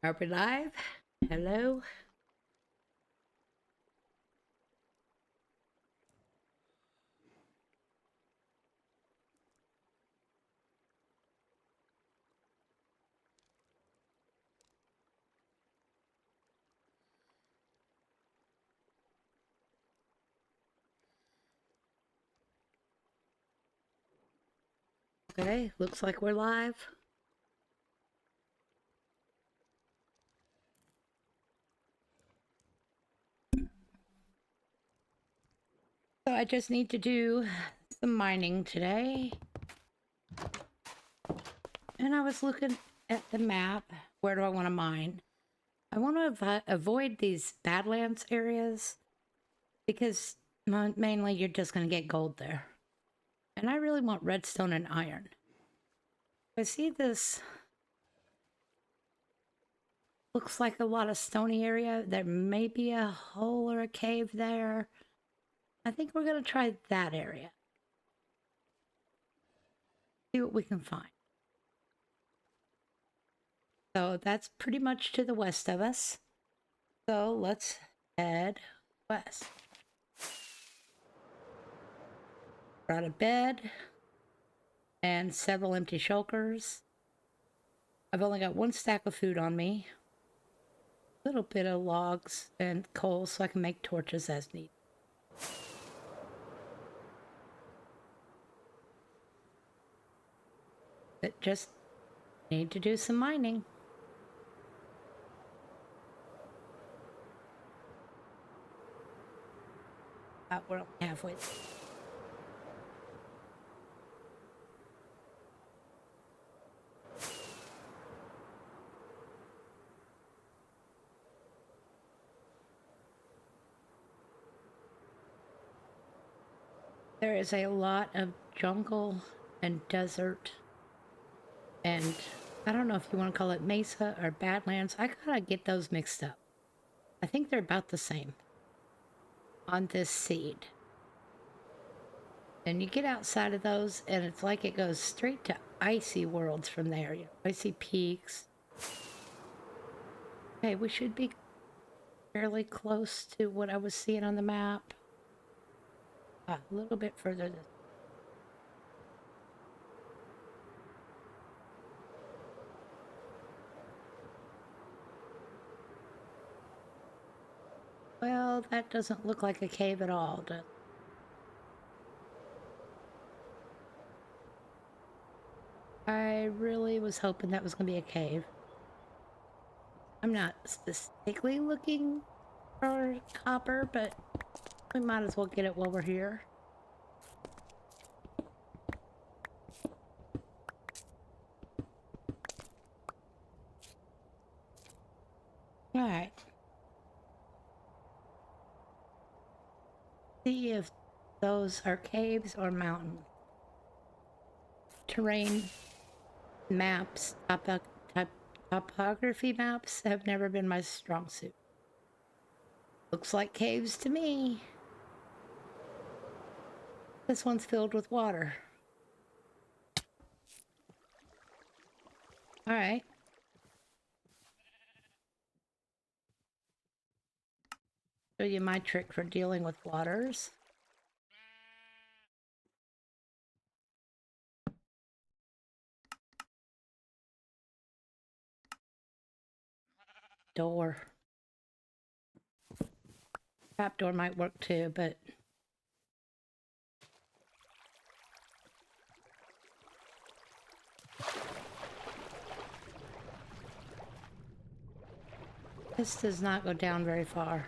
Are we live? Hello? Okay, looks like we're live. So I just need to do some mining today. And I was looking at the map. Where do I want to mine? I want to avoid these Badlands areas because mainly you're just going to get gold there. And I really want redstone and iron. I see this looks like a lot of stony area. There may be a hole or a cave there. I think we're going to try that area. See what we can find. So that's pretty much to the west of us. So let's head west. Brought a bed and several empty shulkers. I've only got one stack of food on me. A little bit of logs and coal so I can make torches as needed. But just need to do some mining. We're only halfway. There is a lot of jungle and desert, and I don't know if you want to call it mesa or badlands. I gotta get those mixed up. I think they're about the same on this seed. And you get outside of those, and it's like it goes straight to icy worlds from there. You know, icy peaks. Okay, we should be fairly close to what I was seeing on the map. A little bit further this. Well, that doesn't look like a cave at all, does it? I really was hoping that was going to be a cave. I'm not specifically looking for copper, but we might as well get it while we're here. All right. See if those are caves or mountains. Terrain maps, topography maps have never been my strong suit. Looks like caves to me. This one's filled with water. All right. Show you my trick for dealing with waters. Door. Trapdoor might work too, but this does not go down very far.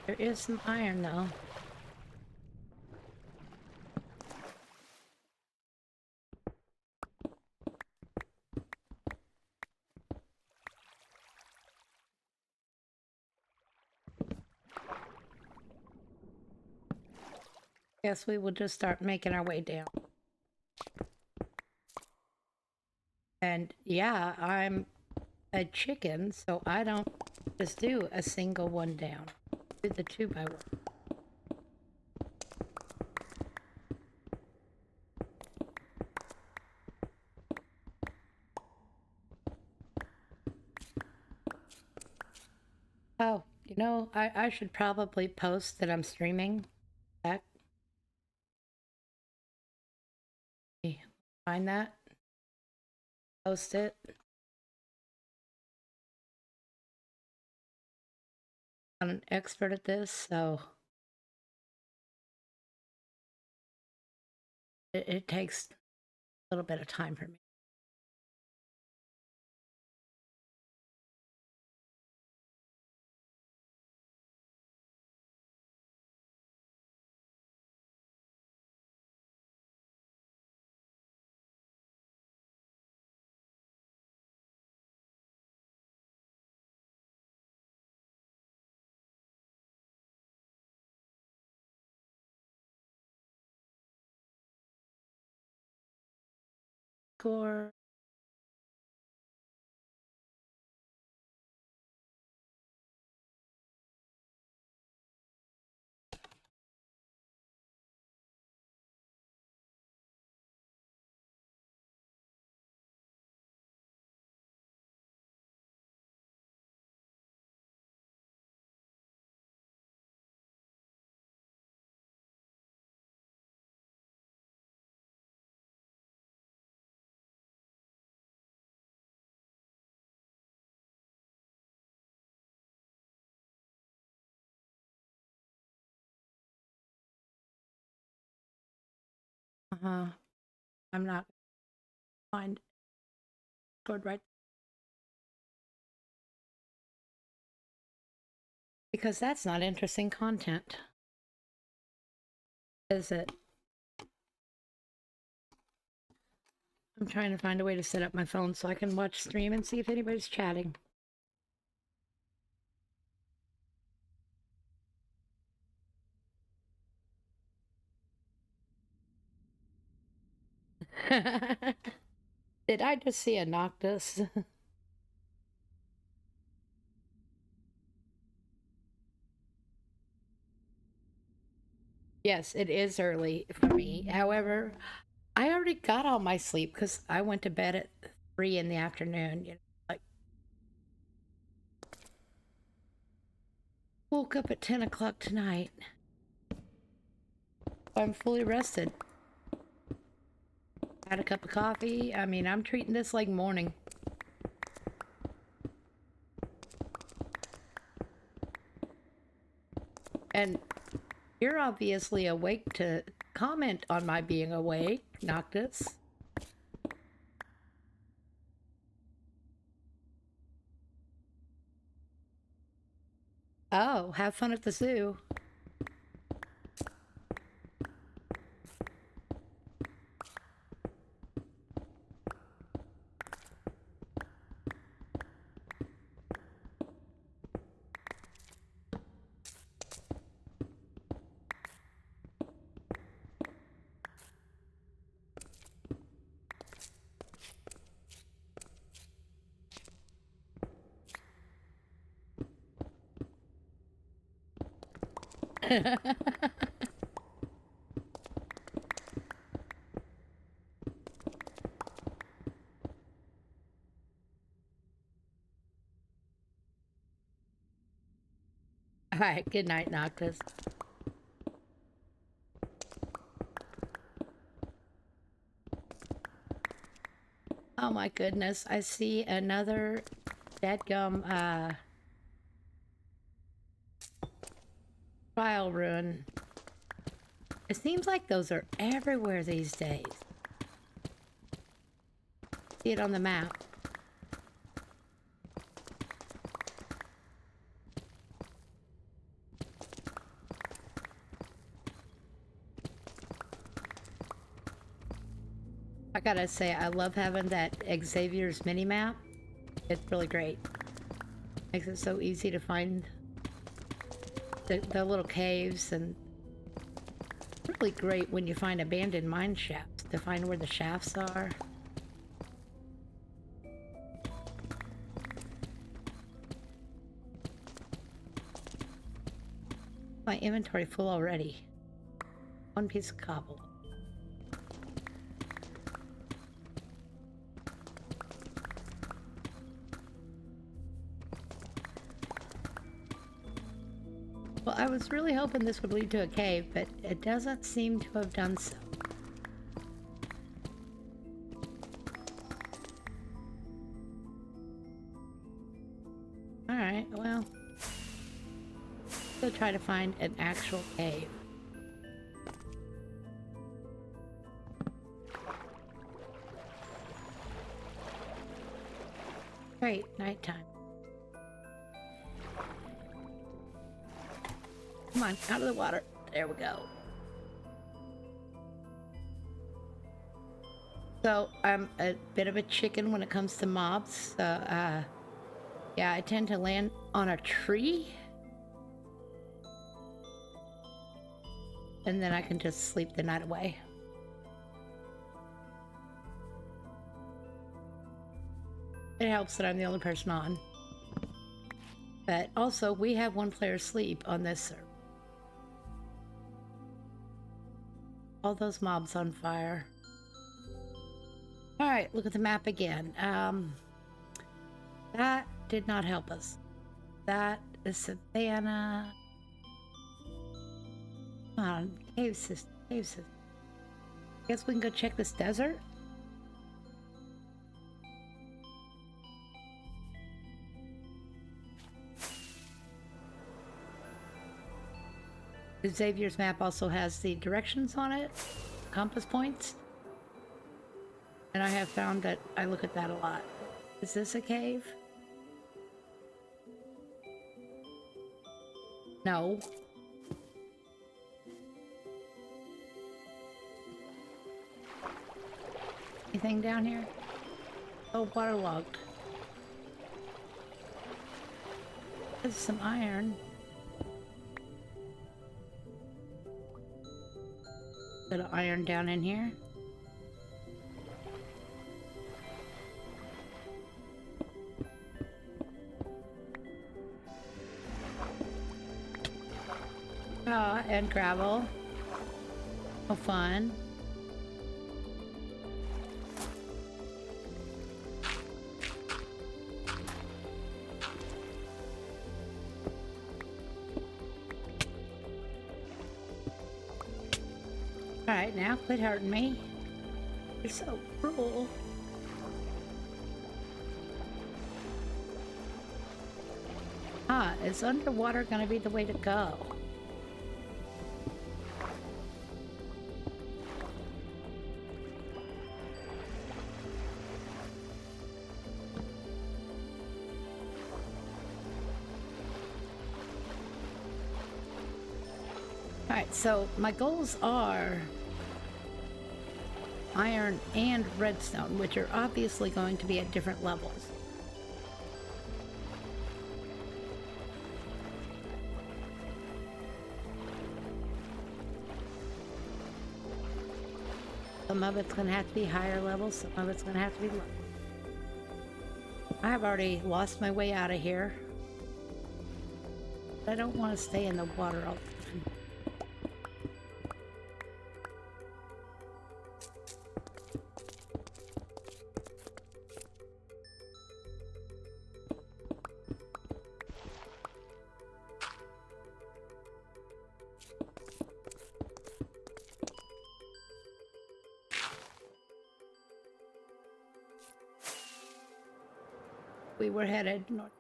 There is some iron though. Guess we will just start making our way down. And yeah, I'm a chicken, so I don't just do a single one down. Do the 2x1. Oh, you know, I should probably post that I'm streaming. Back. Find that. Post it. I'm an expert at this, so it takes a little bit of time for me. Score. I'm not find scored right because that's not interesting content, is it? I'm trying to find a way to set up my phone so I can watch stream and see if anybody's chatting. Did I just see a Noctis? Yes, it is early for me. However, I already got all my sleep because I went to bed at 3 in the afternoon. You know, like woke up at 10 o'clock tonight. I'm fully rested. Had a cup of coffee. I mean, I'm treating this like morning. And you're obviously awake to comment on my being awake, Noctis. Oh, have fun at the zoo. All right, good night, Noctis. Oh my goodness, I see another deadgum trial rune. It seems like those are everywhere these days. See it on the map. I gotta say, I love having that Xavier's mini map. It's really great. Makes it so easy to find the little caves, and really great when you find abandoned mine shafts to find where the shafts are. My inventory full already. One piece of cobble. I was really hoping this would lead to a cave, but it doesn't seem to have done so. Alright, well, let's try to find an actual cave. Great, nighttime. Come on, out of the water. There we go. So, I'm a bit of a chicken when it comes to mobs. So, yeah, I tend to land on a tree. And then I can just sleep the night away. It helps that I'm the only person on. But also, we have one player sleep on this server. All those mobs on fire. Alright, look at the map again. That did not help us. That is Savannah. Come on, cave system, cave system. Guess we can go check this desert? Xavier's map also has the directions on it, compass points. And I have found that I look at that a lot. Is this a cave? No. Anything down here? Oh, waterlogged. There's some iron. Bit of iron down in here. Oh, and gravel. Oh, fun. Alright, now quit hurting me. You're so cruel. Ah, is underwater gonna be the way to go? Alright, so my goals are iron and redstone, which are obviously going to be at different levels. Some of it's going to have to be higher levels, some of it's going to have to be low. I have already lost my way out of here. I don't want to stay in the water all the time. We were headed north.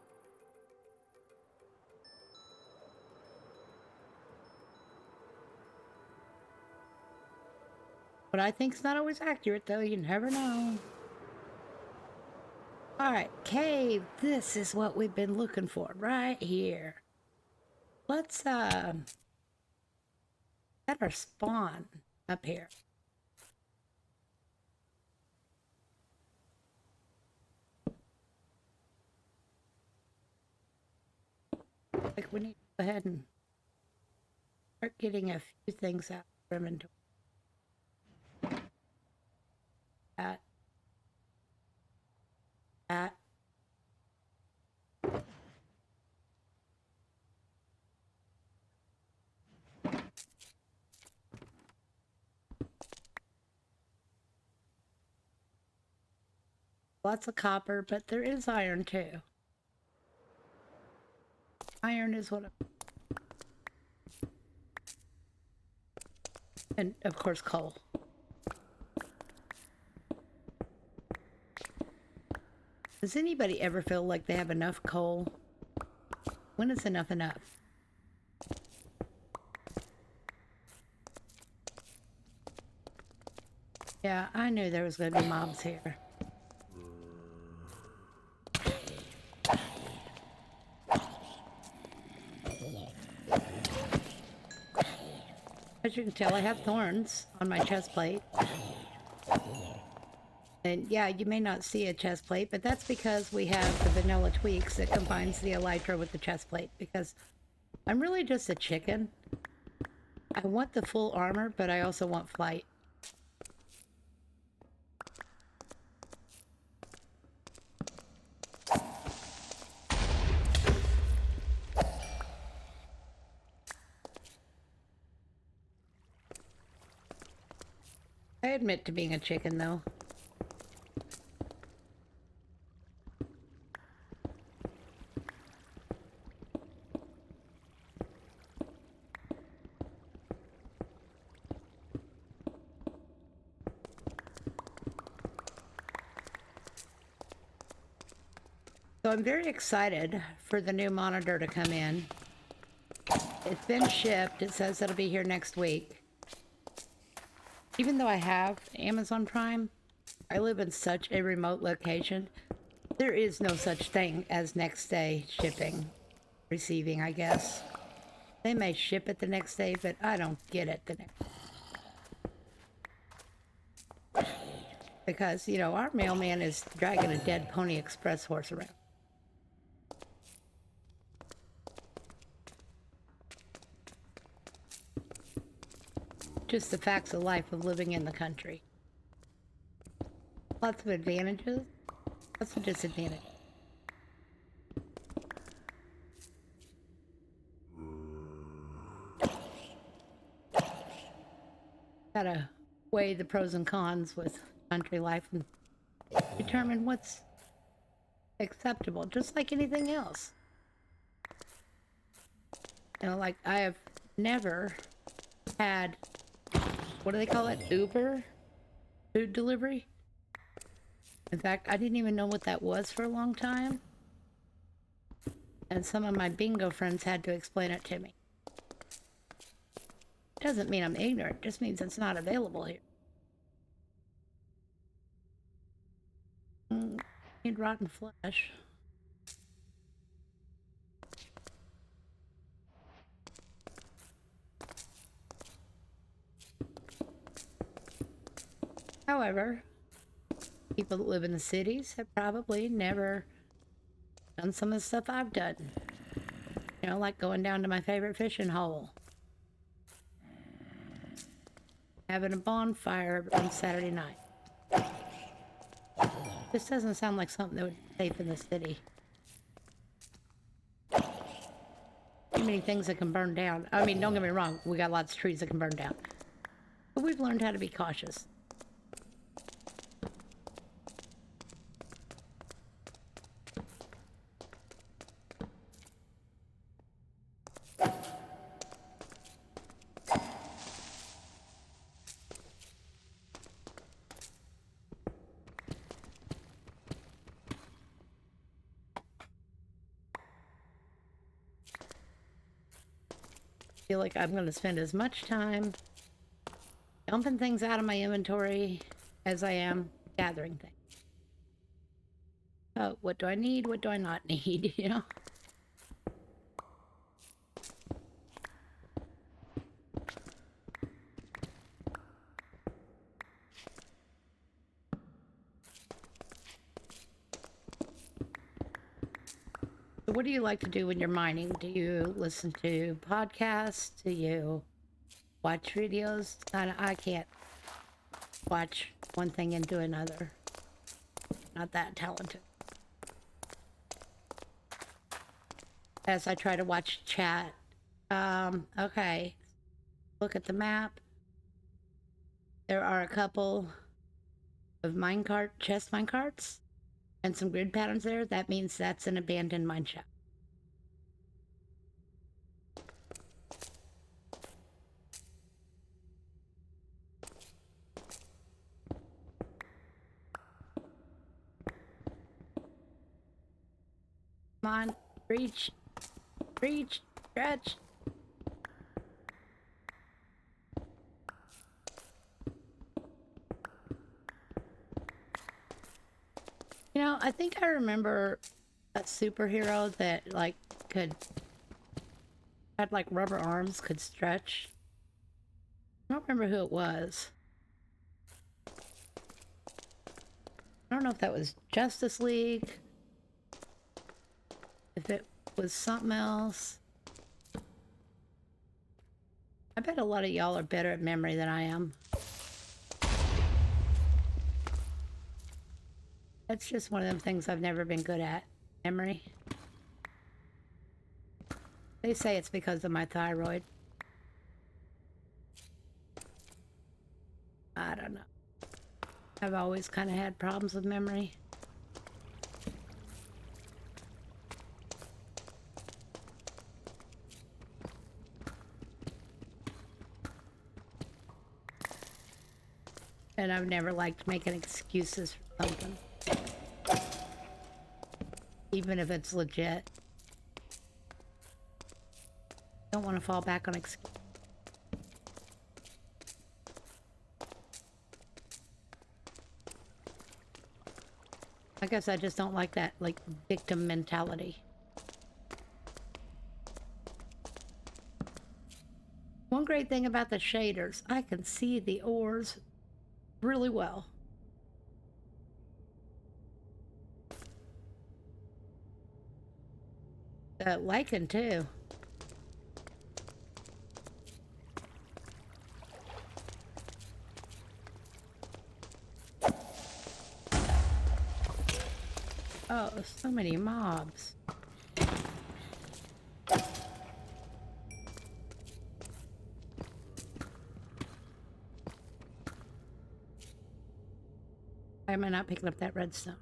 But I think it's not always accurate, though. You never know. Alright, cave. This is what we've been looking for right here. Let's, set our spawn up here. Like, we need to go ahead and start getting a few things out of inventory. That. Lots of copper, but there is iron too. Iron is what And of course, coal. Does anybody ever feel like they have enough coal? When is enough enough? Yeah, I knew there was going to be mobs here. As you can tell, I have thorns on my chest plate. And yeah, you may not see a chest plate, but that's because we have the vanilla tweaks that combines the elytra with the chest plate, because I'm really just a chicken. I want the full armor, but I also want flight. I admit to being a chicken, though. So I'm very excited for the new monitor to come in. It's been shipped. It says it'll be here next week. Even though I have Amazon Prime, I live in such a remote location. There is no such thing as next day shipping, receiving, I guess. They may ship it the next day, but I don't get it the next day. Because, you know, our mailman is dragging a dead Pony Express horse around. Just the facts of life of living in the country. Lots of advantages, lots of disadvantages. Gotta weigh the pros and cons with country life and determine what's acceptable, just like anything else. You know, like I have never had, what do they call it? Uber? Food delivery? In fact, I didn't even know what that was for a long time. And some of my bingo friends had to explain it to me. Doesn't mean I'm ignorant, just means it's not available here. Need rotten flesh. However, people that live in the cities have probably never done some of the stuff I've done. You know, like going down to my favorite fishing hole. Having a bonfire on Saturday night. This doesn't sound like something that would be safe in the city. Too many things that can burn down. I mean, don't get me wrong, we got lots of trees that can burn down. But we've learned how to be cautious. I feel like I'm going to spend as much time dumping things out of my inventory as I am gathering things. Oh, what do I need? What do I not need? You know? So what do you like to do when you're mining? Do you listen to podcasts? Do you watch videos? I can't watch one thing and do another. Not that talented. As I try to watch chat. Okay. Look at the map. There are a couple of chest minecarts and some grid patterns there. That means that's an abandoned mine shaft. Come on, reach, reach, stretch. You know, I think I remember a superhero that like could had like rubber arms, could stretch. I don't remember who it was. I don't know if that was Justice League, if it was something else. I bet a lot of y'all are better at memory than I am. That's just one of them things I've never been good at, memory. They say it's because of my thyroid. I don't know. I've always kind of had problems with memory. And I've never liked making excuses for something. Even if it's legit. Don't want to fall back on excuses. I guess I just don't like that, like, victim mentality. One great thing about the shaders, I can see the ores really well. Lichen too. Oh, so many mobs. Why am I not picking up that redstone?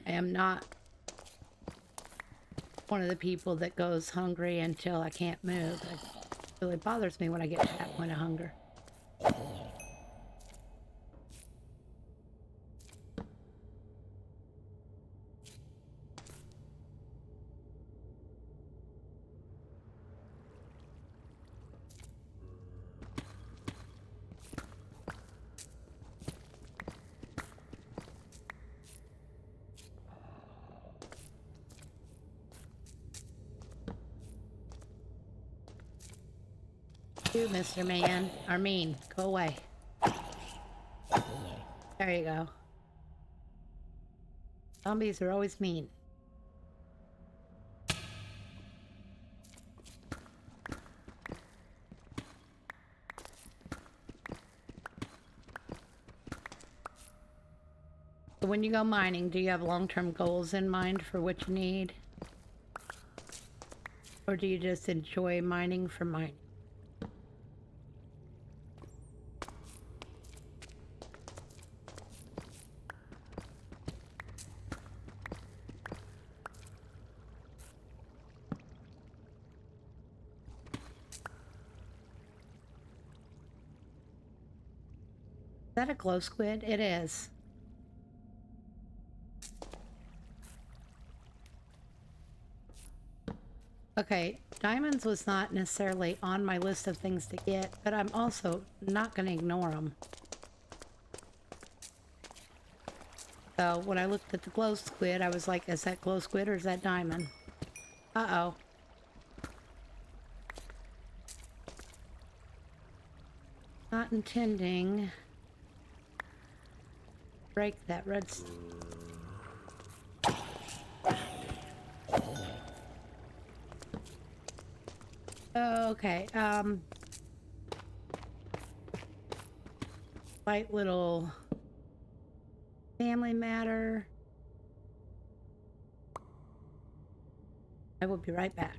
I am not one of the people that goes hungry until I can't move. It really bothers me when I get to that point of hunger. You, Mr. Man, are mean. Go away. There you go. Zombies are always mean. So when you go mining, do you have long-term goals in mind for what you need? Or do you just enjoy mining for mining? Is that a glow squid? It is. Okay, diamonds was not necessarily on my list of things to get, but I'm also not going to ignore them. So when I looked at the glow squid, I was like, is that glow squid or is that diamond? Uh-oh. Not intending to break that red... Okay, slight little family matter. I will be right back.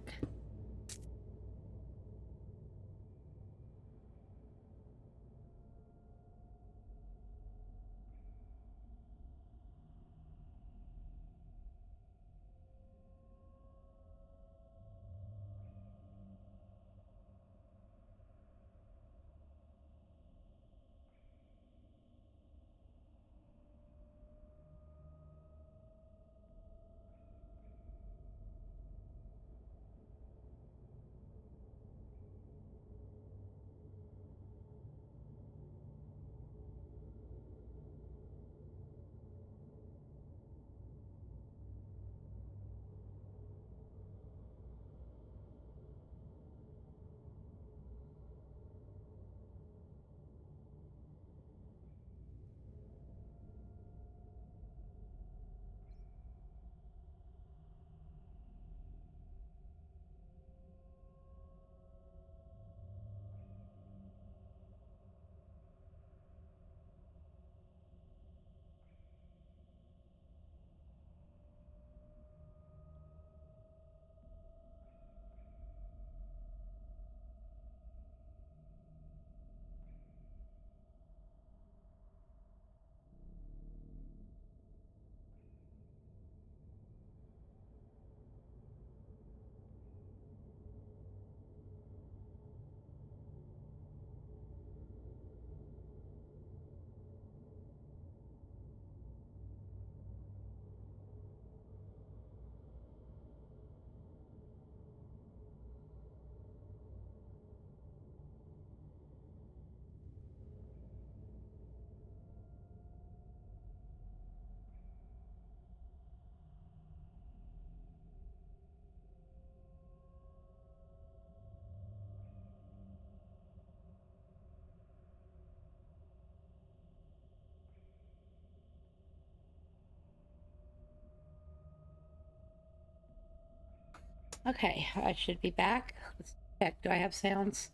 Okay, I should be back. Let's check. Do I have sounds?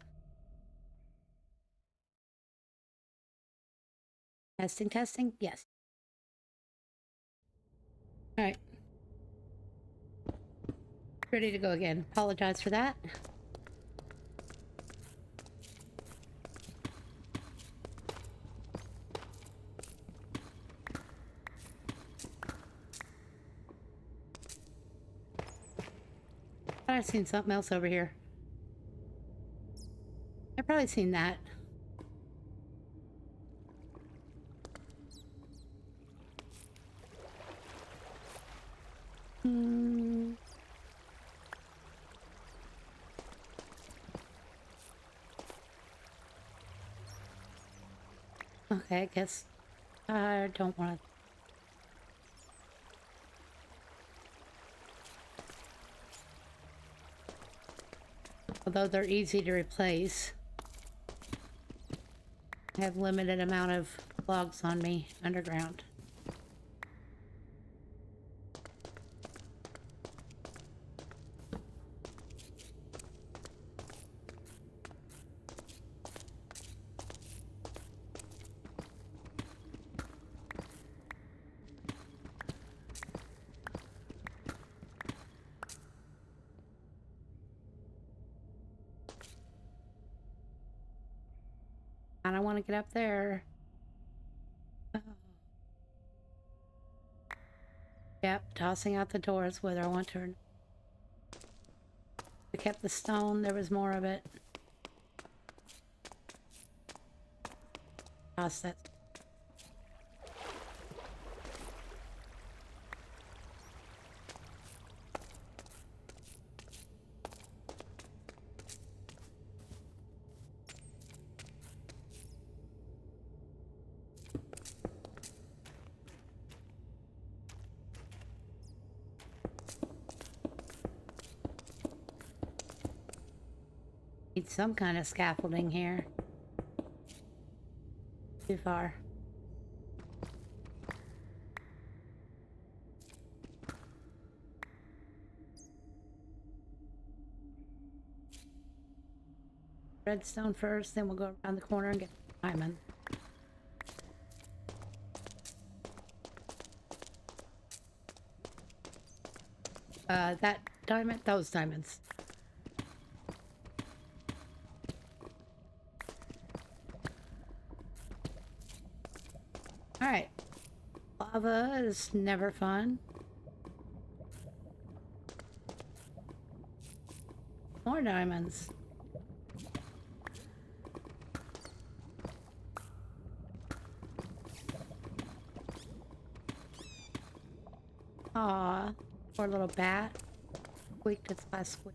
Testing, testing. Yes. All right. Ready to go again. Apologize for that. I've seen something else over here. I've probably seen that. Hmm. Okay, I guess I don't want to. Although they're easy to replace. I have limited amount of logs on me underground. I don't want to get up there. Oh. Yep, tossing out the doors whether I want to or not. I kept the stone, there was more of it. Toss that. Need some kind of scaffolding here. Too far. Redstone first, then we'll go around the corner and get the diamond. That diamond, those diamonds. Alright. Lava is never fun. More diamonds. Aw, poor little bat. Squeaked its last squeak.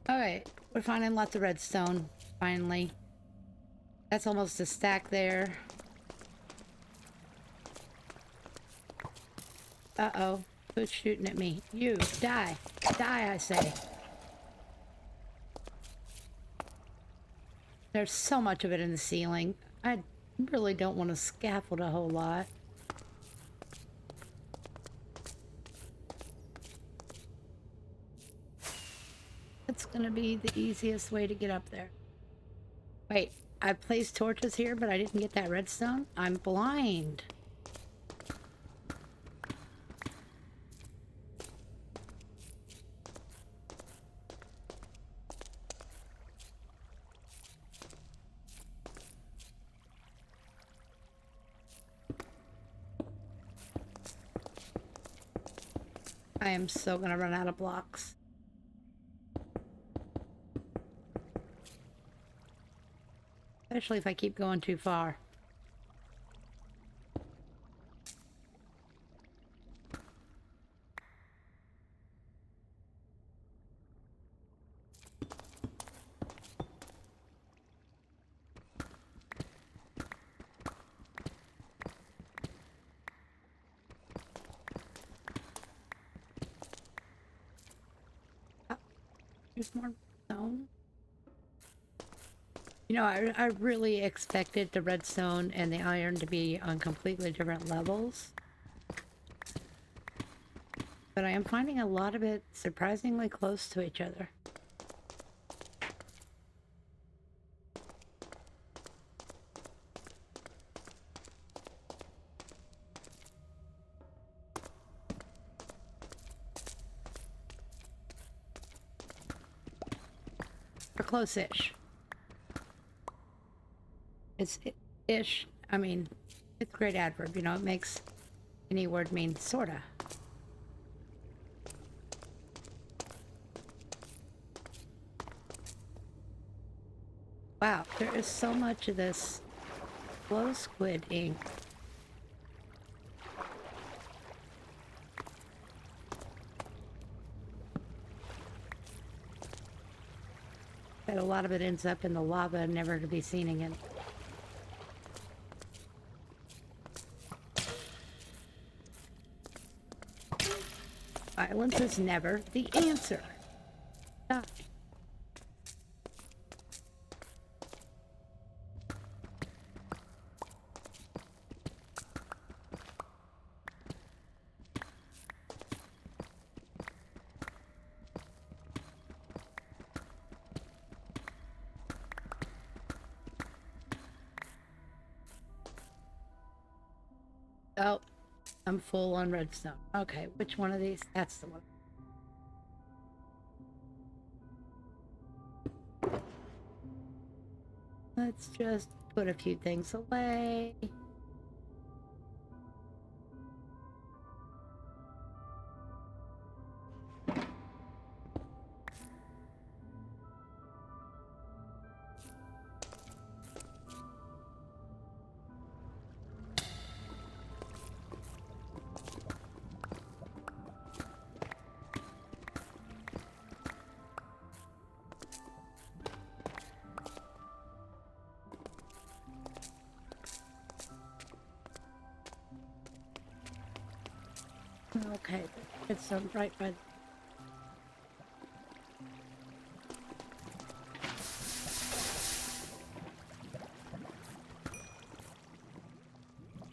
Alright, we're finding lots of redstone, finally. That's almost a stack there. Uh-oh, who's shooting at me? You, die. Die, I say. There's so much of it in the ceiling. I really don't want to scaffold a whole lot. It's gonna be the easiest way to get up there. Wait, I placed torches here, but I didn't get that redstone? I'm blind. I am so gonna run out of blocks. Especially if I keep going too far. Oh, there's more stone. You know, I really expected the redstone and the iron to be on completely different levels. But I am finding a lot of it surprisingly close to each other. Or close-ish. It's ish. I mean, it's a great adverb, you know, it makes any word mean sorta. Wow, there is so much of this glow squid ink. That a lot of it ends up in the lava, never to be seen again. Violence is never the answer. Die. Oh, I'm full on redstone. Okay, which one of these? That's the one. Let's just put a few things away. Okay, it's right by.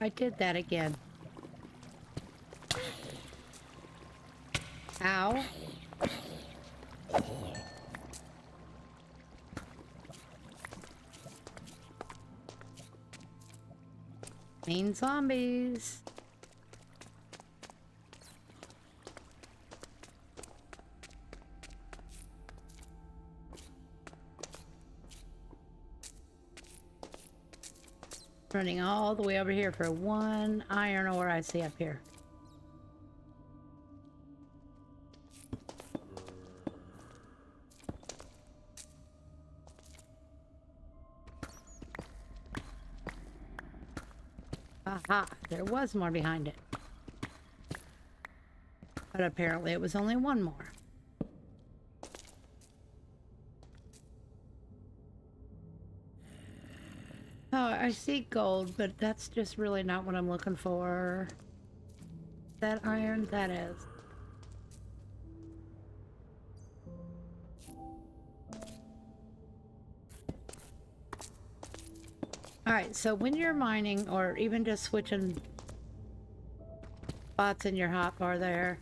I did that again. Ow. Mean zombies. Running all the way over here for one iron ore I see up here. Aha, there was more behind it. But apparently it was only one more. Oh, I see gold, but that's just really not what I'm looking for. That iron, that is. Alright, so when you're mining, or even just switching spots in your hotbar there,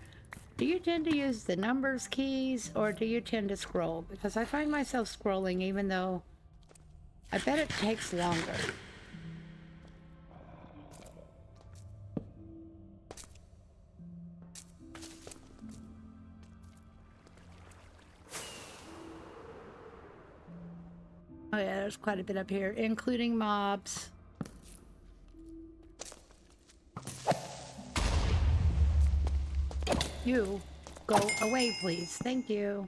do you tend to use the numbers keys, or do you tend to scroll? Because I find myself scrolling even though I bet it takes longer. Oh yeah, there's quite a bit up here, including mobs. You go away, please. Thank you.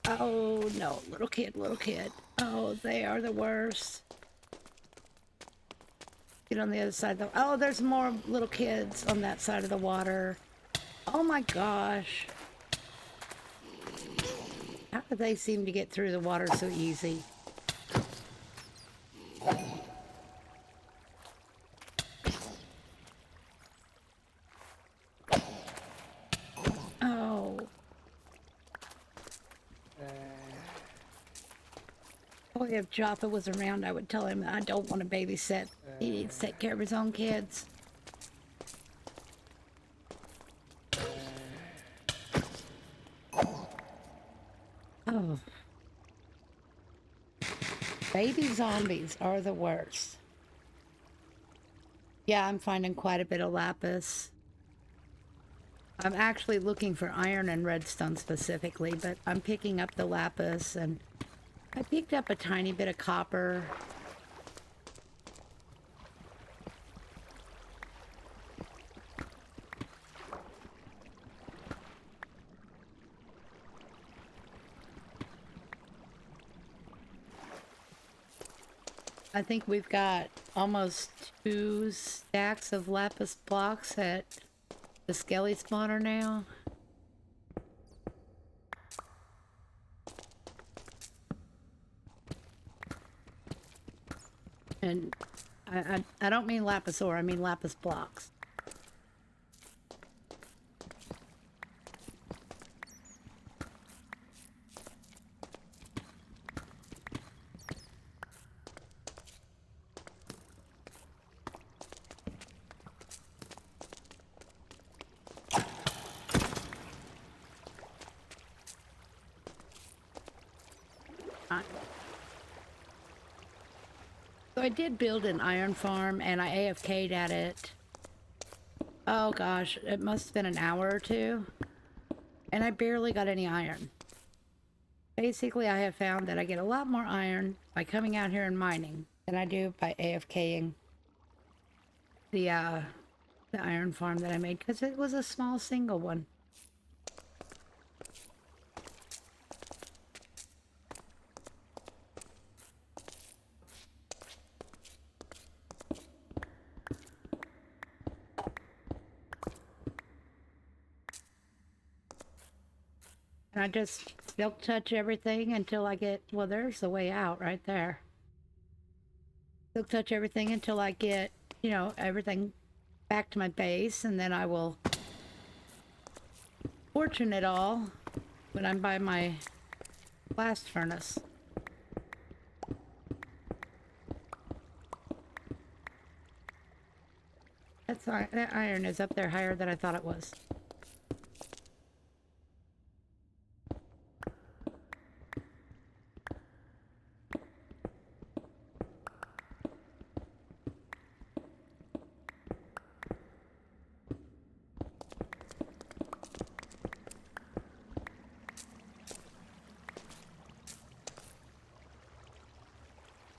Oh no, little kid, little kid. Oh, they are the worst. Get on the other side though. Oh, there's more little kids on that side of the water. Oh my gosh. but they seem to get through the water so easy. Oh. Boy, if Jaffa was around, I would tell him I don't want to babysit. He needs to take care of his own kids. Oh. Baby zombies are the worst. Yeah, I'm finding quite a bit of lapis. I'm actually looking for iron and redstone specifically, but I'm picking up the lapis, and I picked up a tiny bit of copper. I think we've got almost 2 stacks of lapis blocks at the skelly spawner now. And I don't mean lapis ore, I mean lapis blocks. So I did build an iron farm and I AFK'd at it. Oh gosh, it must have been an hour or two. And I barely got any iron. Basically, I have found that I get a lot more iron by coming out here and mining than I do by AFKing the iron farm that I made, because it was a small single one. And I just silk touch everything until I get, well, there's the way out right there. Silk touch everything until I get, you know, everything back to my base, and then I will fortune it all when I'm by my blast furnace. That iron is up there higher than I thought it was.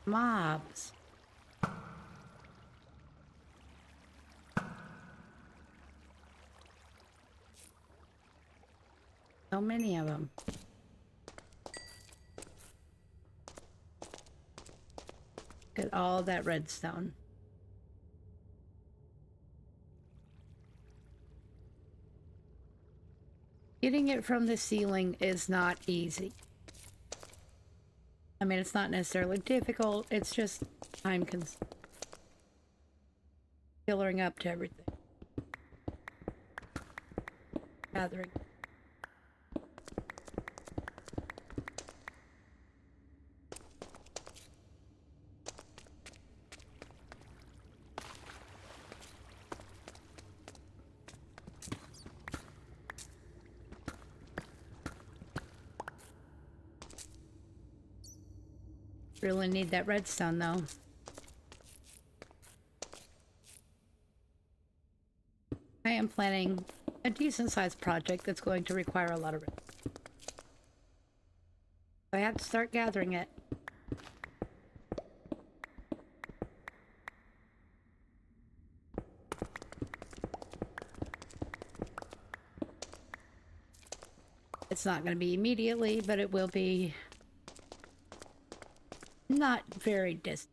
Mobs. So many of them. Look at all that redstone. Getting it from the ceiling is not easy. I mean, it's not necessarily difficult, it's just time consuming. Filling up to everything. Gathering. Really need that redstone though. I am planning a decent sized project that's going to require a lot of redstone. I have to start gathering it. It's not going to be immediately, but it will be not very distant.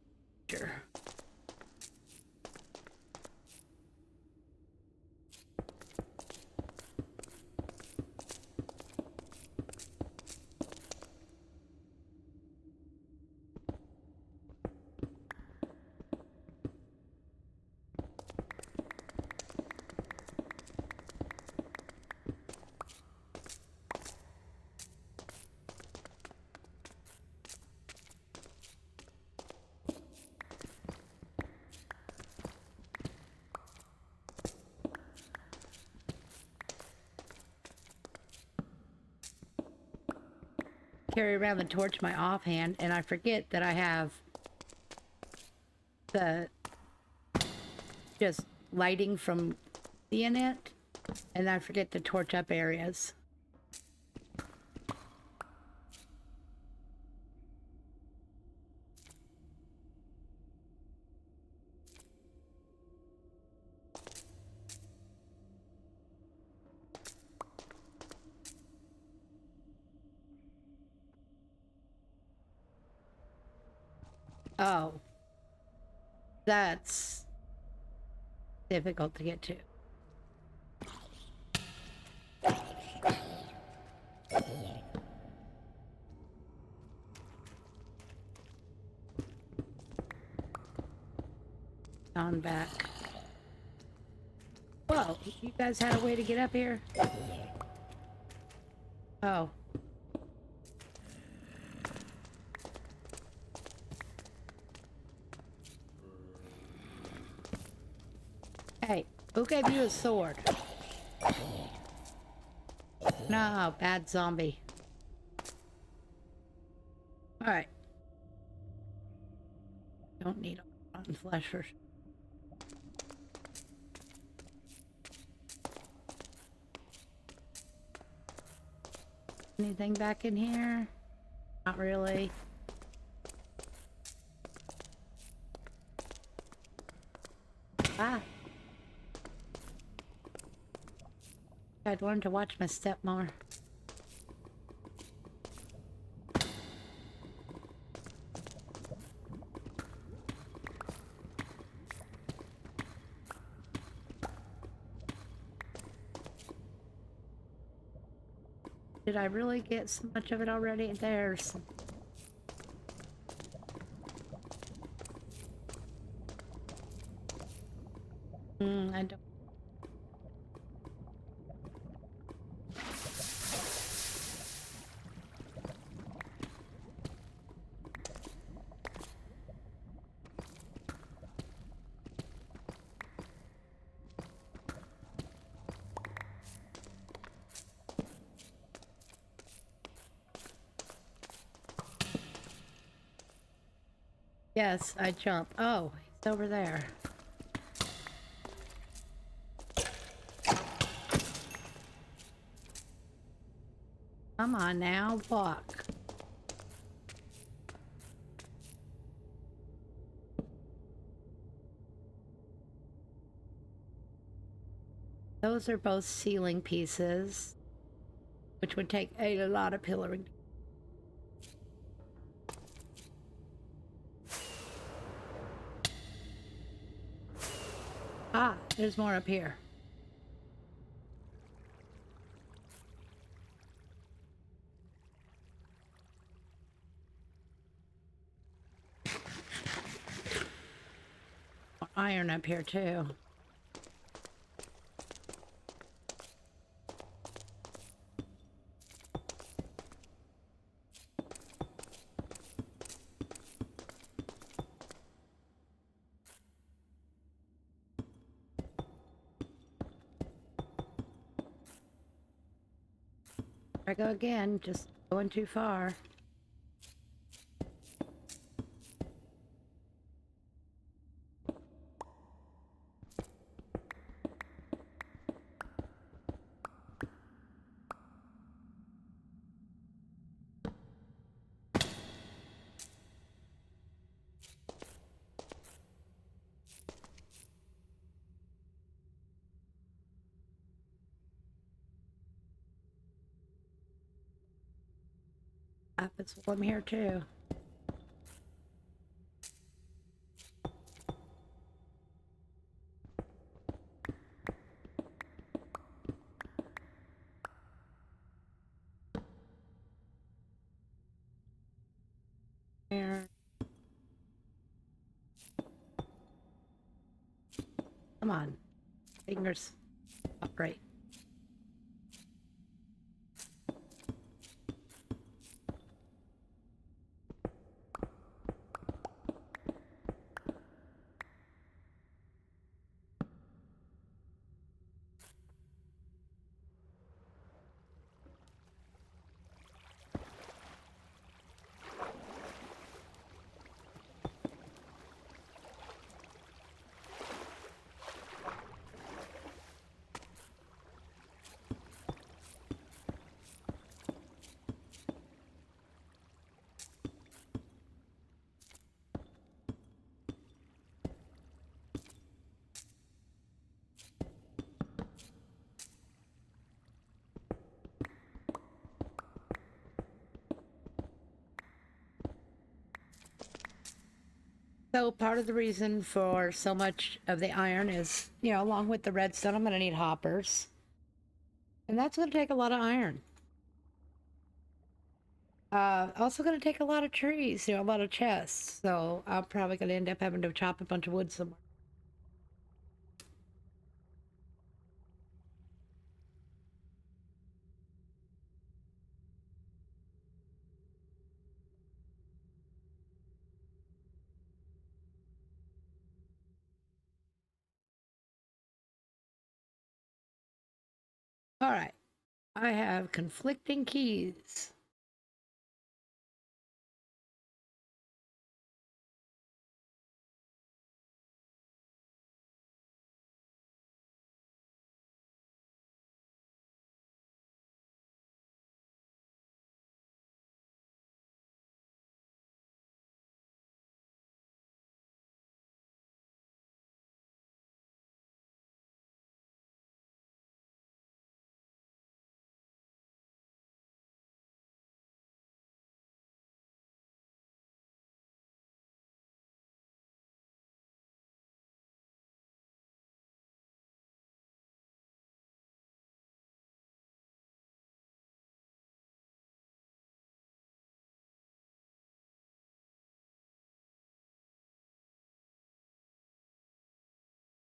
carry around the torch in my offhand, and I forget that I have the just lighting from seeing it, and I forget to torch up areas. Oh, that's difficult to get to. On back. Whoa, you guys had a way to get up here? Oh. Hey, who gave you a sword? No, bad zombie. Alright. Don't need a rotten flesh for... Anything back in here? Not really. Ah. I'd learn to watch my step more. Did I really get so much of it already? There's... I don't... Yes, I jump. Oh, he's over there. Come on now, walk. Those are both ceiling pieces, which would take a lot of pillaring. Ah, there's more up here. Iron up here too. I go again, just going too far. Ah, it's warm here too. There. Come on. Fingers upright. So part of the reason for so much of the iron is, you know, along with the redstone, I'm going to need hoppers. And that's going to take a lot of iron. Also going to take a lot of trees, you know, a lot of chests. So I'm probably going to end up having to chop a bunch of wood somewhere. All right. I have conflicting keys.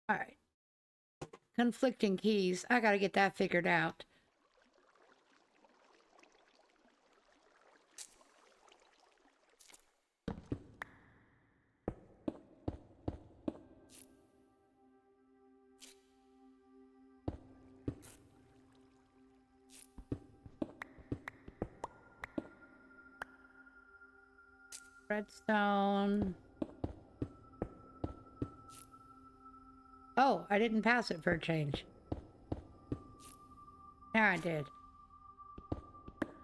All right. Conflicting keys. I got to get that figured out. Redstone. Oh, I didn't pass it for a change. Now I did.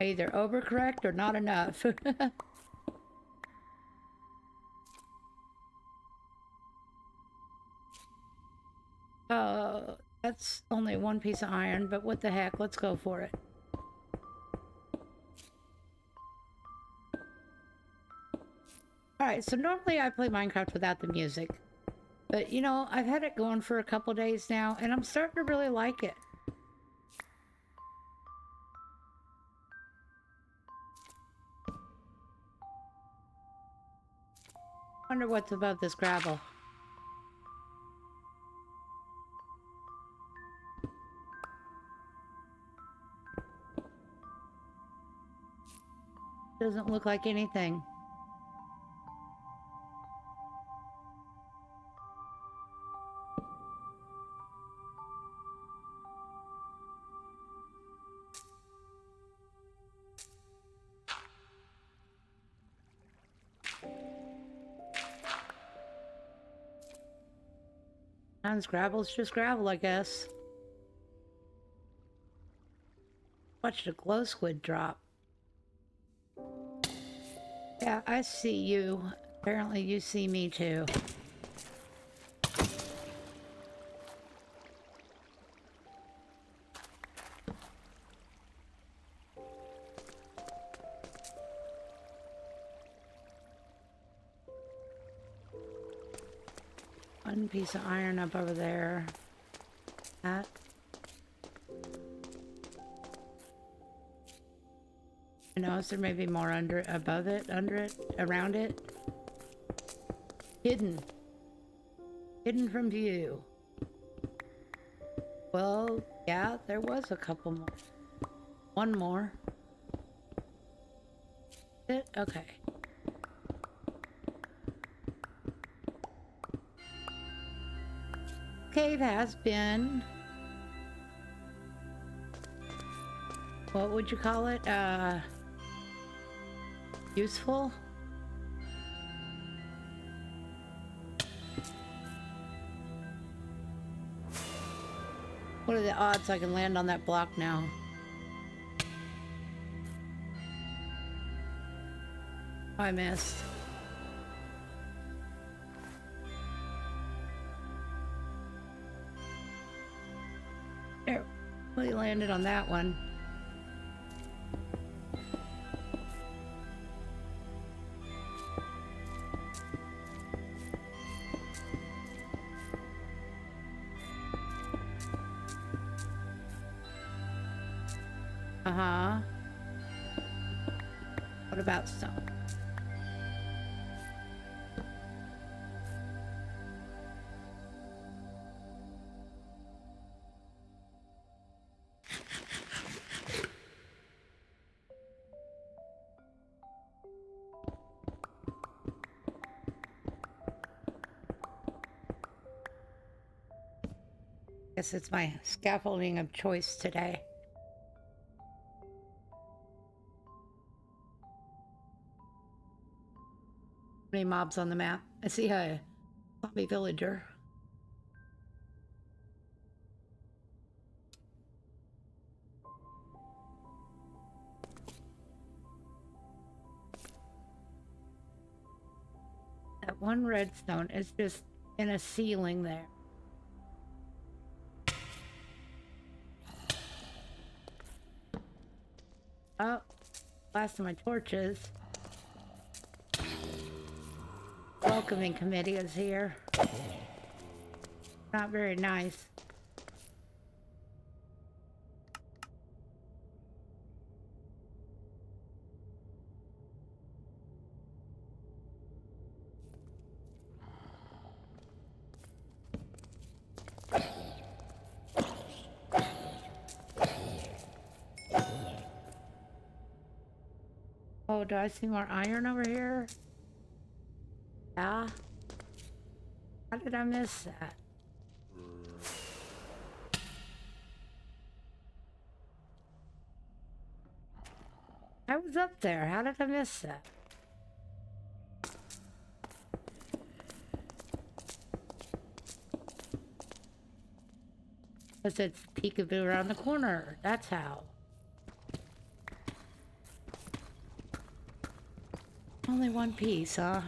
Either overcorrect or not enough. That's only one piece of iron, but what the heck, let's go for it. Alright, so normally I play Minecraft without the music. But, you know, I've had it going for a couple days now, and I'm starting to really like it. Wonder what's above this gravel. Doesn't look like anything. Sometimes gravel's just gravel, I guess. Watch the glow squid drop. Yeah, I see you. Apparently you see me too. One piece of iron up over there. That. I notice there may be more under, above it, under it, around it. Hidden. Hidden from view. Well, yeah, there was a couple more. One more. Okay. Cave has been... What would you call it? Useful? What are the odds I can land on that block now? I missed. There. We landed on that one. Uh-huh. What about stone? Guess it's my scaffolding of choice today. Many mobs on the map. I see a zombie villager. That one redstone is just in a ceiling there. Oh, last of my torches. Welcoming committee is here. Not very nice. Oh, do I see more iron over here? Yeah. How did I miss that? I was up there. How did I miss that? Because it's peekaboo around the corner. That's how. Only one piece, huh?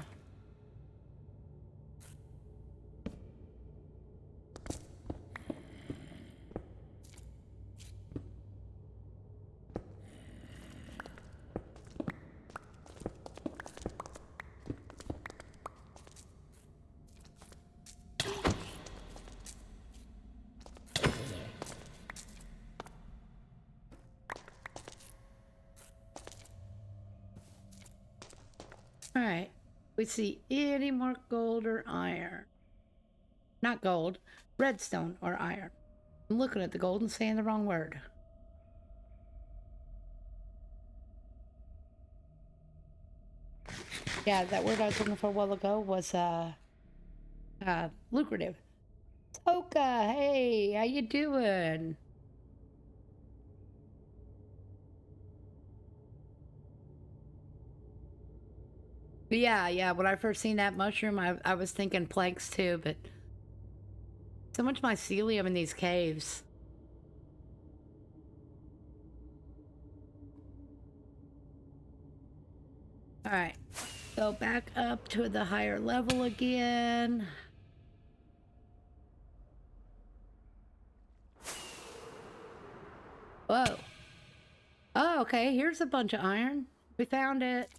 Alright. We see any more gold or iron? Not gold. Redstone or iron. I'm looking at the gold and saying the wrong word. Yeah, that word I was looking for a while ago was lucrative. Toka, hey, how you doing? Yeah, when I first seen that mushroom, I was thinking planks too, but so much mycelium in these caves. Alright, go back up to the higher level again. Whoa. Oh, okay, here's a bunch of iron. We found it.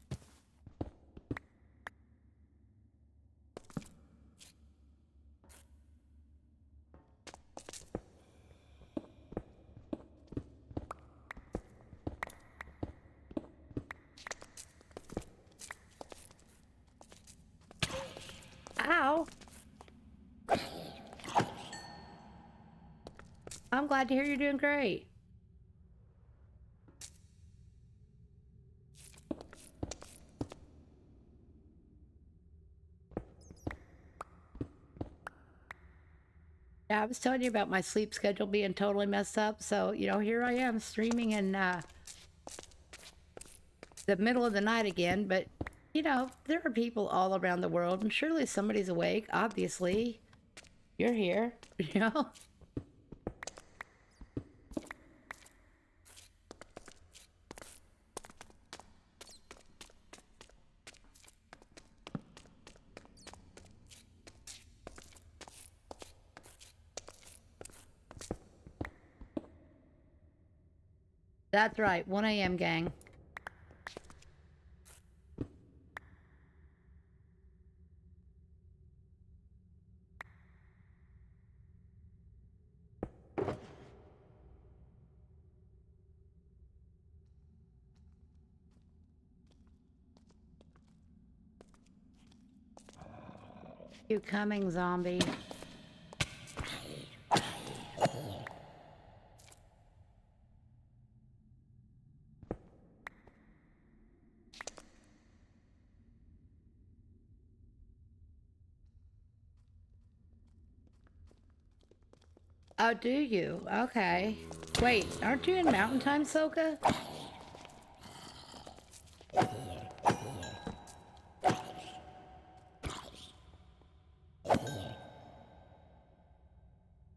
Ow. I'm glad to hear you're doing great. Yeah, I was telling you about my sleep schedule being totally messed up. So, you know, here I am streaming in the middle of the night again. But, you know, there are people all around the world, and surely somebody's awake. Obviously, you're here, you know? That's right, 1 a.m., gang. You coming, zombie? Oh, do you? Okay. Wait, aren't you in Mountain Time, Soka?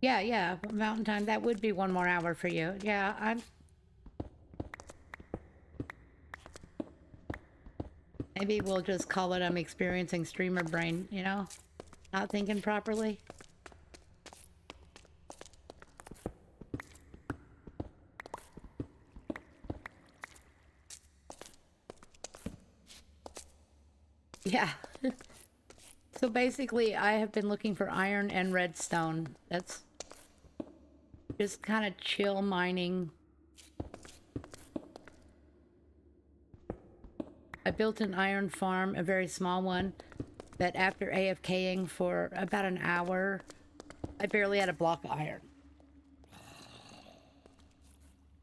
Yeah, yeah, Mountain Time. That would be 1 more hour for you. Yeah, I'm... Maybe we'll just call it I'm experiencing streamer brain, you know? Not thinking properly. Yeah. So basically, I have been looking for iron and redstone. That's just kind of chill mining. I built an iron farm, a very small one, that after AFKing for about an hour, I barely had a block of iron.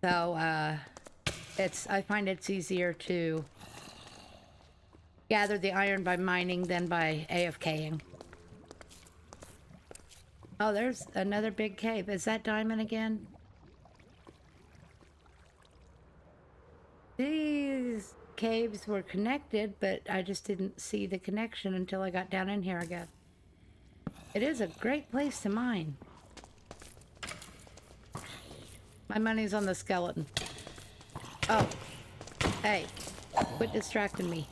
So, I find it's easier to gather the iron by mining than by AFKing. Oh, there's another big cave. Is that diamond again? These caves were connected, but I just didn't see the connection until I got down in here again. It is a great place to mine. My money's on the skeleton. Oh. Hey. Quit distracting me.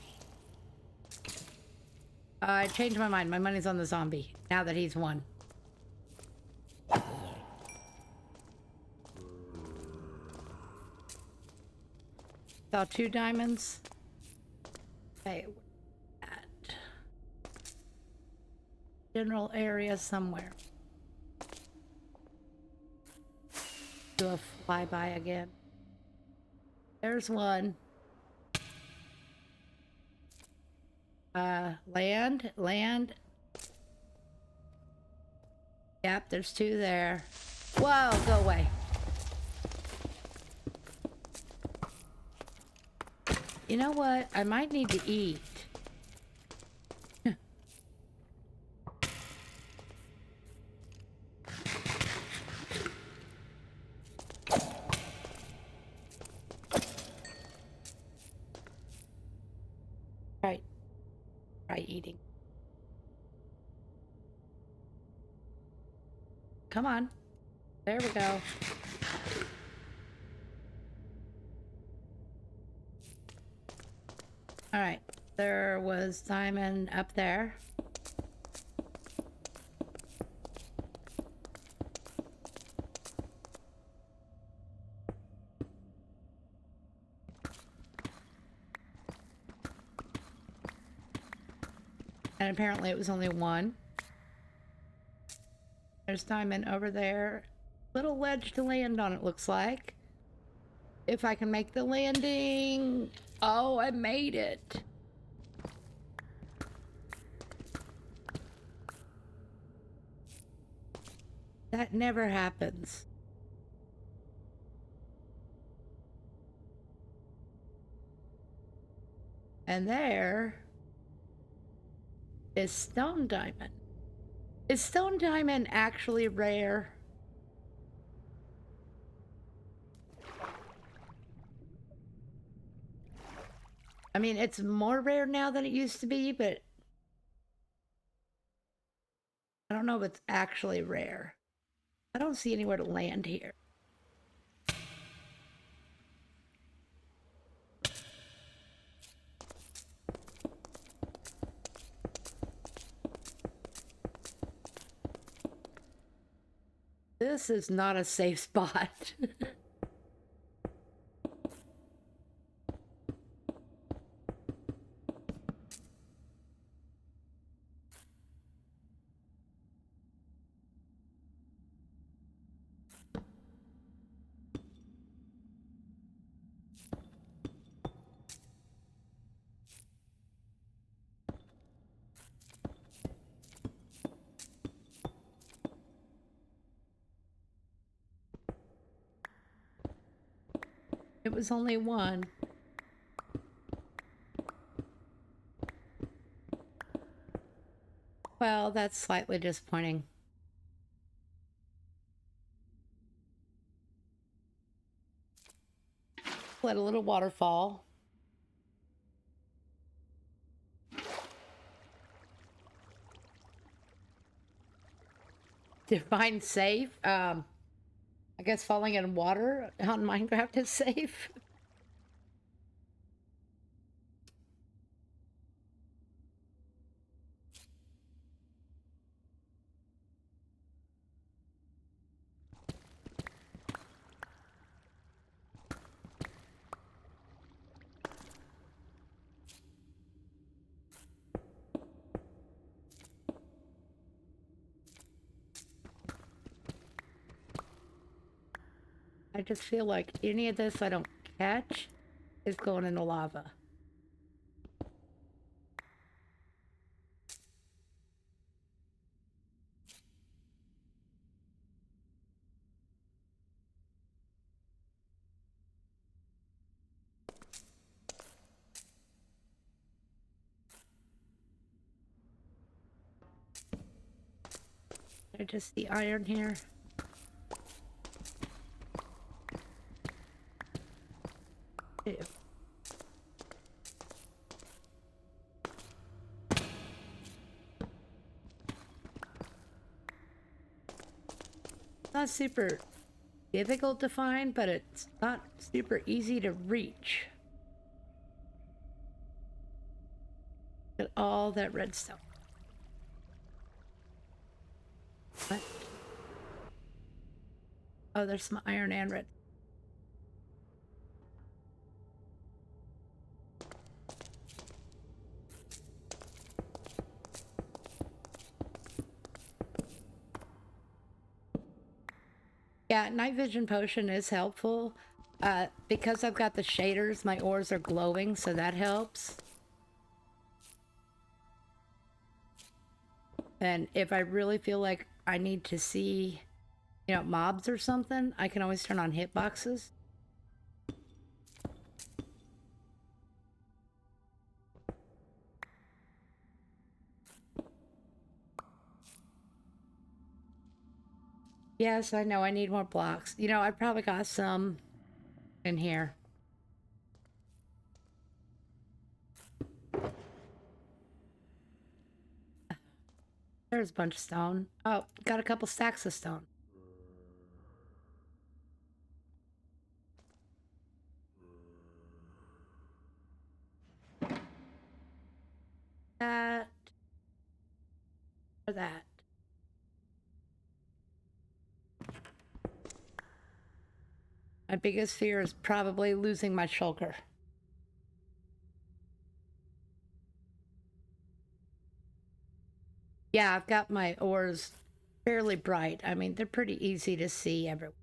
I changed my mind. My money's on the zombie, now that he's won. Saw 2 diamonds. Okay, at general area somewhere. Do a flyby again. There's one. Land. Yep, there's 2 there. Whoa, go away. You know what? I might need to eat. Right. Try eating. Come on. There we go. Alright. There was diamond up there. And apparently it was only 1. There's diamond over there. Little ledge to land on, it looks like. If I can make the landing. Oh, I made it. That never happens. And there is stone diamond. Is stone diamond actually rare? I mean, it's more rare now than it used to be, but I don't know if it's actually rare. I don't see anywhere to land here. This is not a safe spot. It was only one. Well, that's slightly disappointing. Let a little waterfall. Define safe. I guess falling in water on Minecraft is safe. I just feel like any of this I don't catch is going into lava. I just see iron here. Ew. Not super difficult to find, but it's not super easy to reach. Look at all that redstone. What? Oh, there's some iron and red. Yeah, night vision potion is helpful. Because I've got the shaders, my ores are glowing, so that helps. And if I really feel like I need to see, you know, mobs or something, I can always turn on hitboxes. Yes, I know I need more blocks. You know, I probably got some in here. There's a bunch of stone. Oh, got a couple stacks of stone. That or that. My biggest fear is probably losing my shulker. Yeah, I've got my ores fairly bright. I mean, they're pretty easy to see everywhere.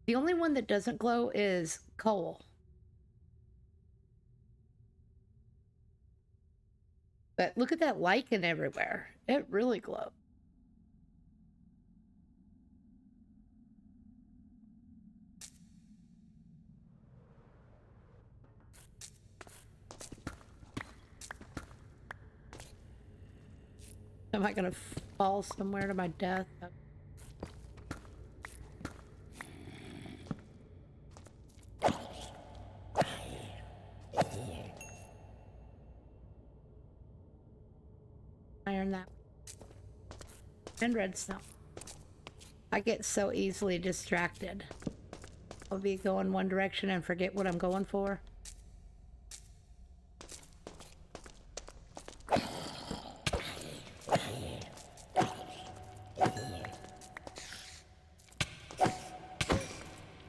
The only one that doesn't glow is coal. But look at that lichen everywhere. It really glows. Am I gonna fall somewhere to my death? Iron that. And redstone. I get so easily distracted. I'll be going one direction and forget what I'm going for.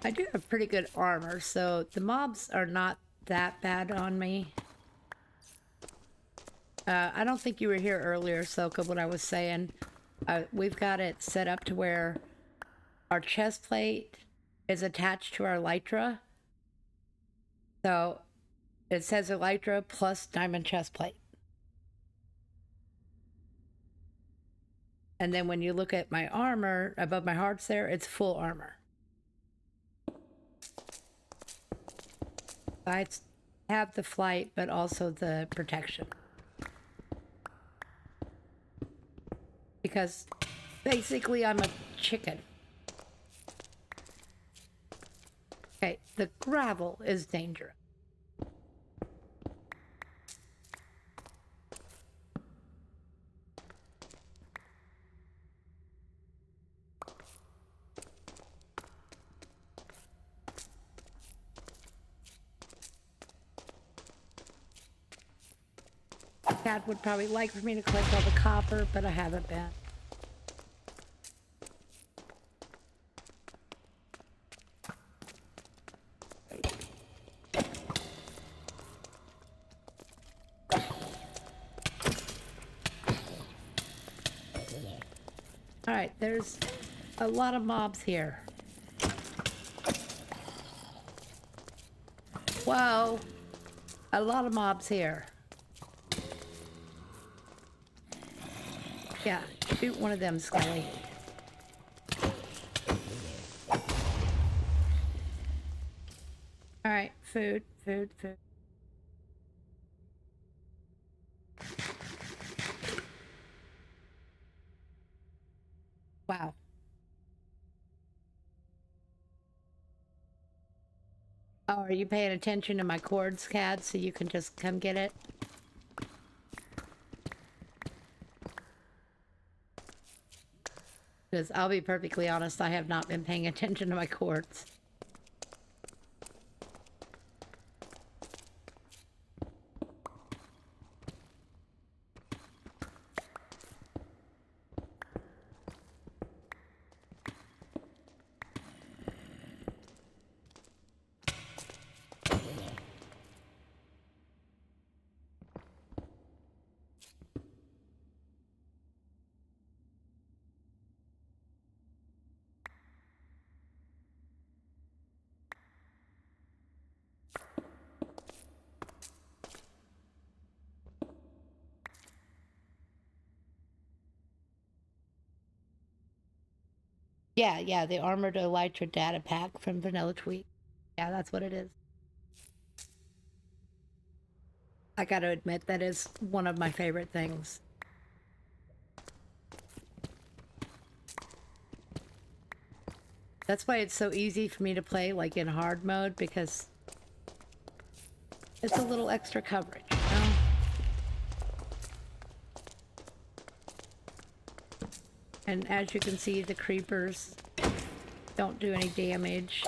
I do have pretty good armor, so the mobs are not that bad on me. I don't think you were here earlier, Soka, when I was saying we've got it set up to where our chest plate is attached to our elytra. So it says elytra plus diamond chest plate. And then when you look at my armor above my hearts there, it's full armor. I have the flight, but also the protection. Because basically I'm a chicken. Okay, the gravel is dangerous. Dad would probably like for me to collect all the copper, but I haven't been. Alright, there's a lot of mobs here. Whoa! A lot of mobs here. Yeah, shoot one of them, Scully. Alright, food. Wow. Oh, are you paying attention to my cords, Cad, so you can just come get it? Because I'll be perfectly honest, I have not been paying attention to my cords. Yeah, the Armored Elytra data pack from Vanilla Tweet. Yeah, that's what it is. I gotta admit, that is one of my favorite things. That's why it's so easy for me to play, like, in hard mode, because it's a little extra coverage, you know? And as you can see, the creepers don't do any damage.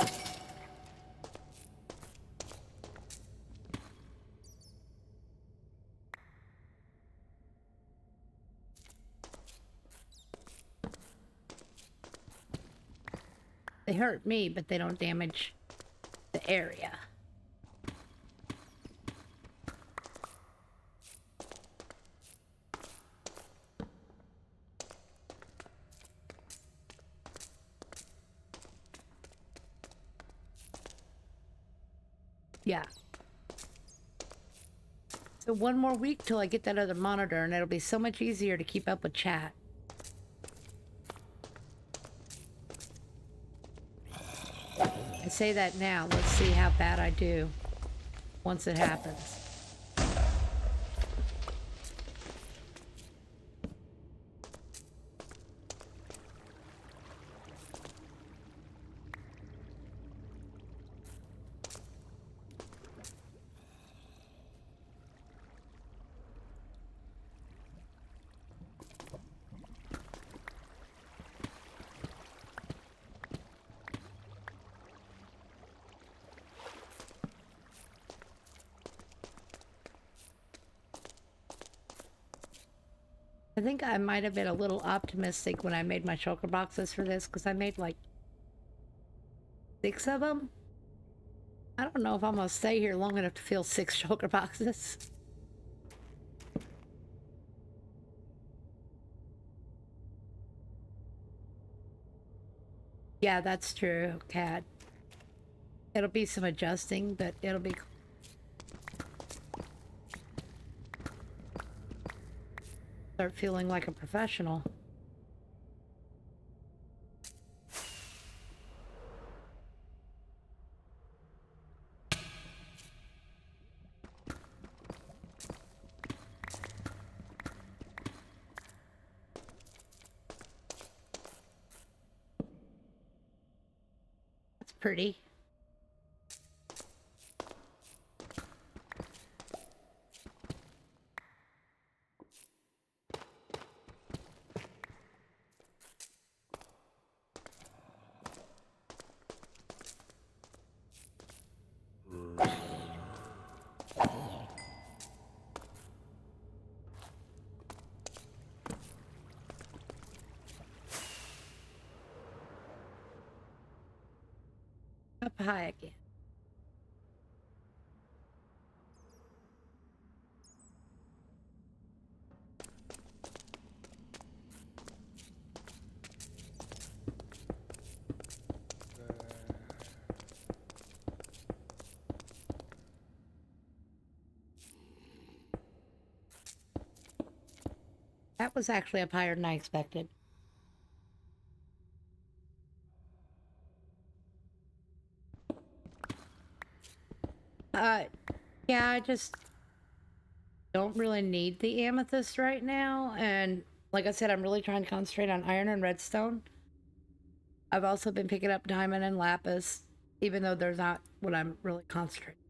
They hurt me, but they don't damage the area. Yeah. So one more week till I get that other monitor, and it'll be so much easier to keep up with chat. I say that now. Let's see how bad I do once it happens. I think I might have been a little optimistic when I made my shulker boxes for this, because I made like 6 of them. I don't know if I'm gonna stay here long enough to fill 6 shulker boxes. Yeah, that's true, Cat. It'll be some adjusting, but it'll be... Start feeling like a professional. pretty. Up high again. That was actually up higher than I expected. Yeah, I just don't really need the amethyst right now. And like I said, I'm really trying to concentrate on iron and redstone. I've also been picking up diamond and lapis, even though they're not what I'm really concentrating.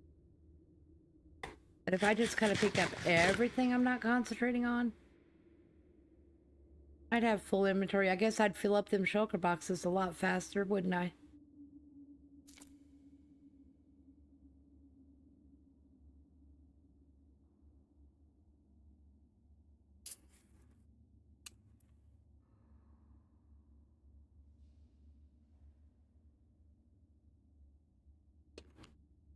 But if I just kind of picked up everything I'm not concentrating on, I'd have full inventory. I guess I'd fill up them shulker boxes a lot faster, wouldn't I?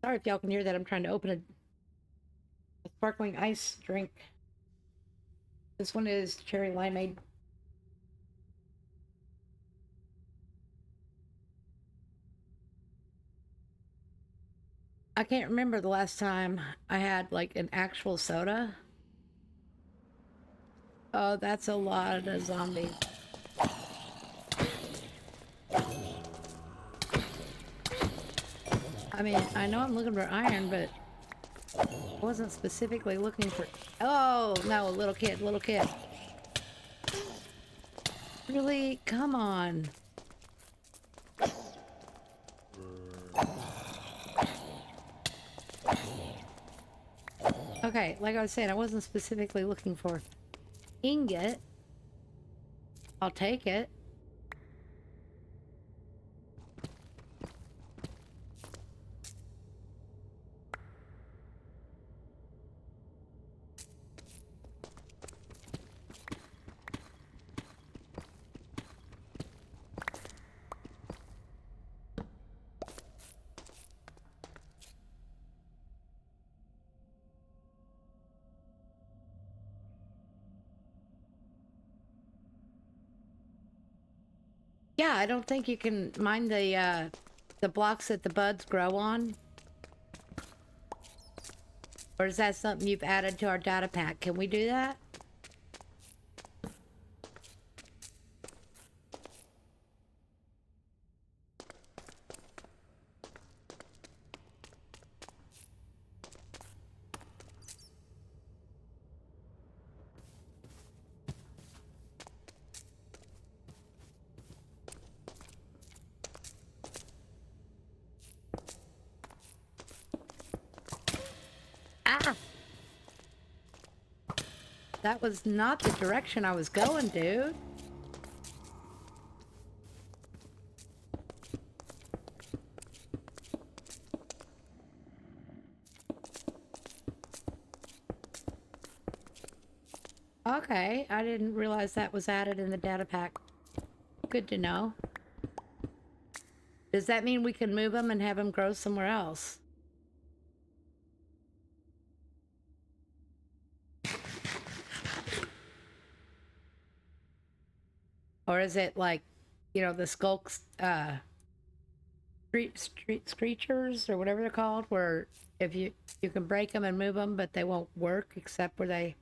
Sorry if y'all can hear that. I'm trying to open a sparkling ice drink. This one is cherry limeade. I can't remember the last time I had like an actual soda. Oh, that's a lot of zombies. I mean, I know I'm looking for iron, but I wasn't specifically looking for... Oh, no, little kid, little kid. Really? Come on. Okay, like I was saying, I wasn't specifically looking for ingot. I'll take it. Yeah, I don't think you can mine the blocks that the buds grow on. Or is that something you've added to our data pack? Can we do that? Ah! That was not the direction I was going, dude. Okay, I didn't realize that was added in the data pack. Good to know. Does that mean we can move them and have them grow somewhere else? Or is it like, you know, the skulks, street screechers or whatever they're called, where if you can break them and move them, but they won't work except where they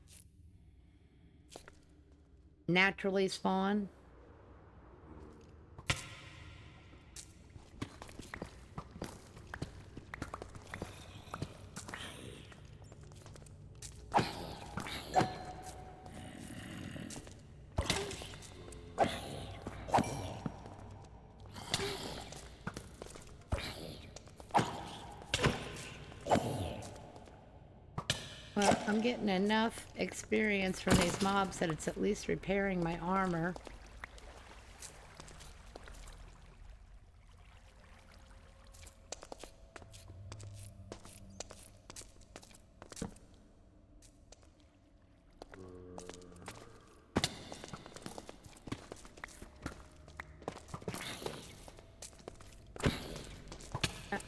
naturally spawn? Well, I'm getting enough experience from these mobs that it's at least repairing my armor.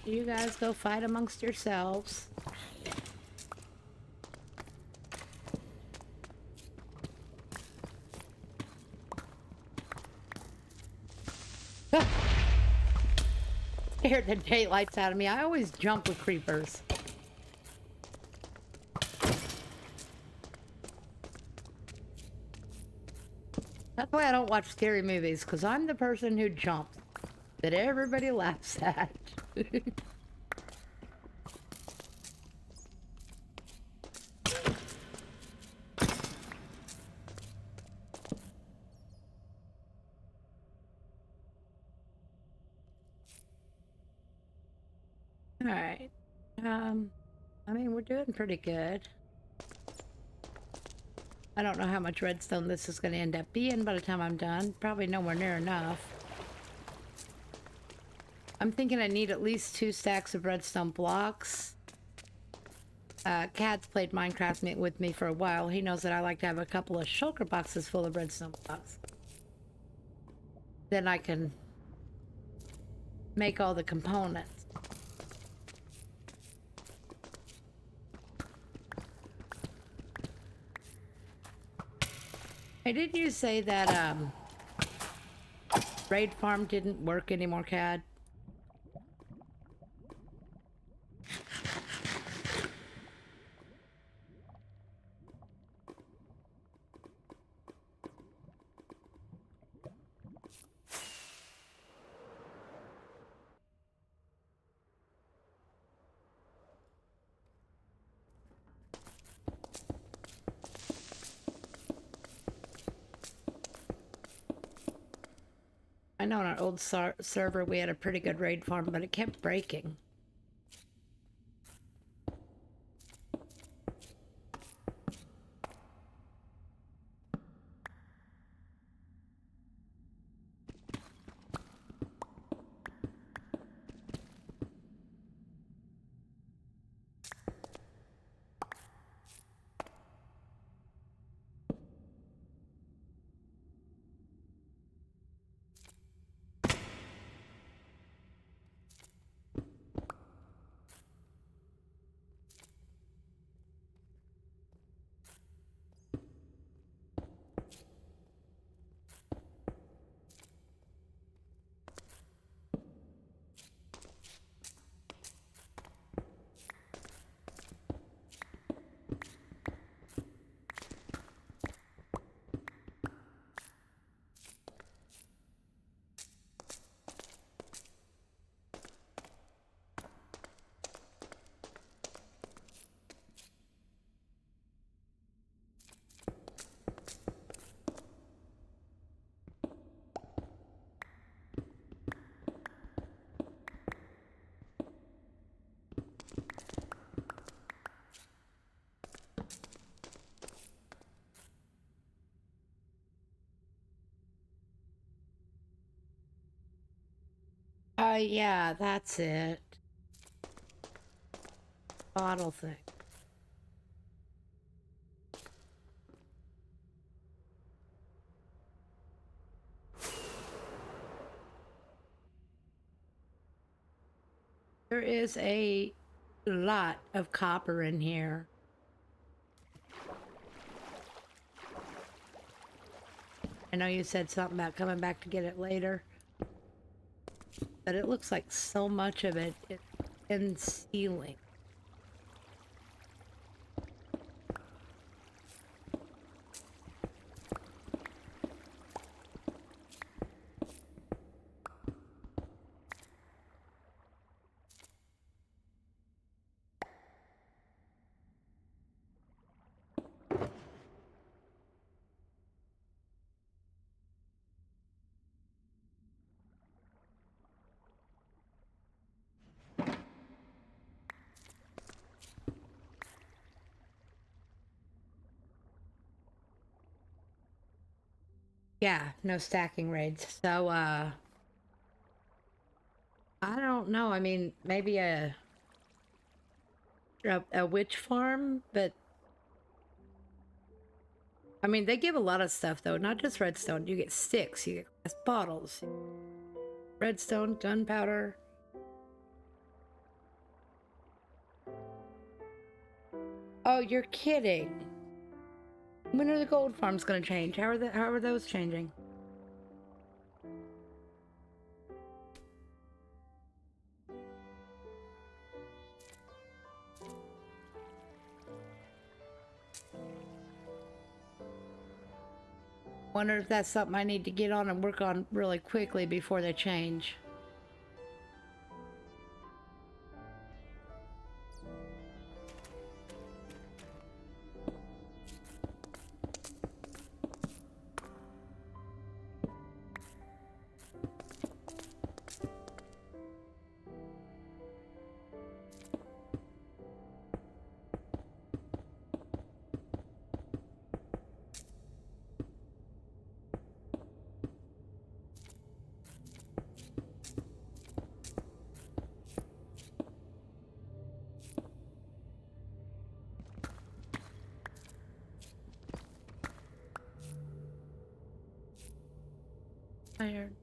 You guys go fight amongst yourselves. Scared the daylights out of me. I always jump with creepers. That's why I don't watch scary movies, because I'm the person who jumps that everybody laughs at. All right. I mean, we're doing pretty good. I don't know how much redstone this is going to end up being by the time I'm done. Probably nowhere near enough. I'm thinking I need at least 2 stacks of redstone blocks. Cad's played Minecraft with me for a while. He knows that I like to have a couple of shulker boxes full of redstone blocks. Then I can make all the components. Hey, didn't you say that raid farm didn't work anymore, Cad? I know on our old server we had a pretty good raid farm, but it kept breaking. Yeah, that's it. Bottle thing. There is a lot of copper in here. I know you said something about coming back to get it later, but it looks like so much of it is in ceiling. Yeah, no stacking raids. So, I don't know. I mean, maybe a witch farm, but I mean, they give a lot of stuff though, not just redstone. You get sticks, you get glass bottles, redstone, gunpowder. Oh, you're kidding. When are the gold farms gonna change? How are those changing? Wonder if that's something I need to get on and work on really quickly before they change. Iron.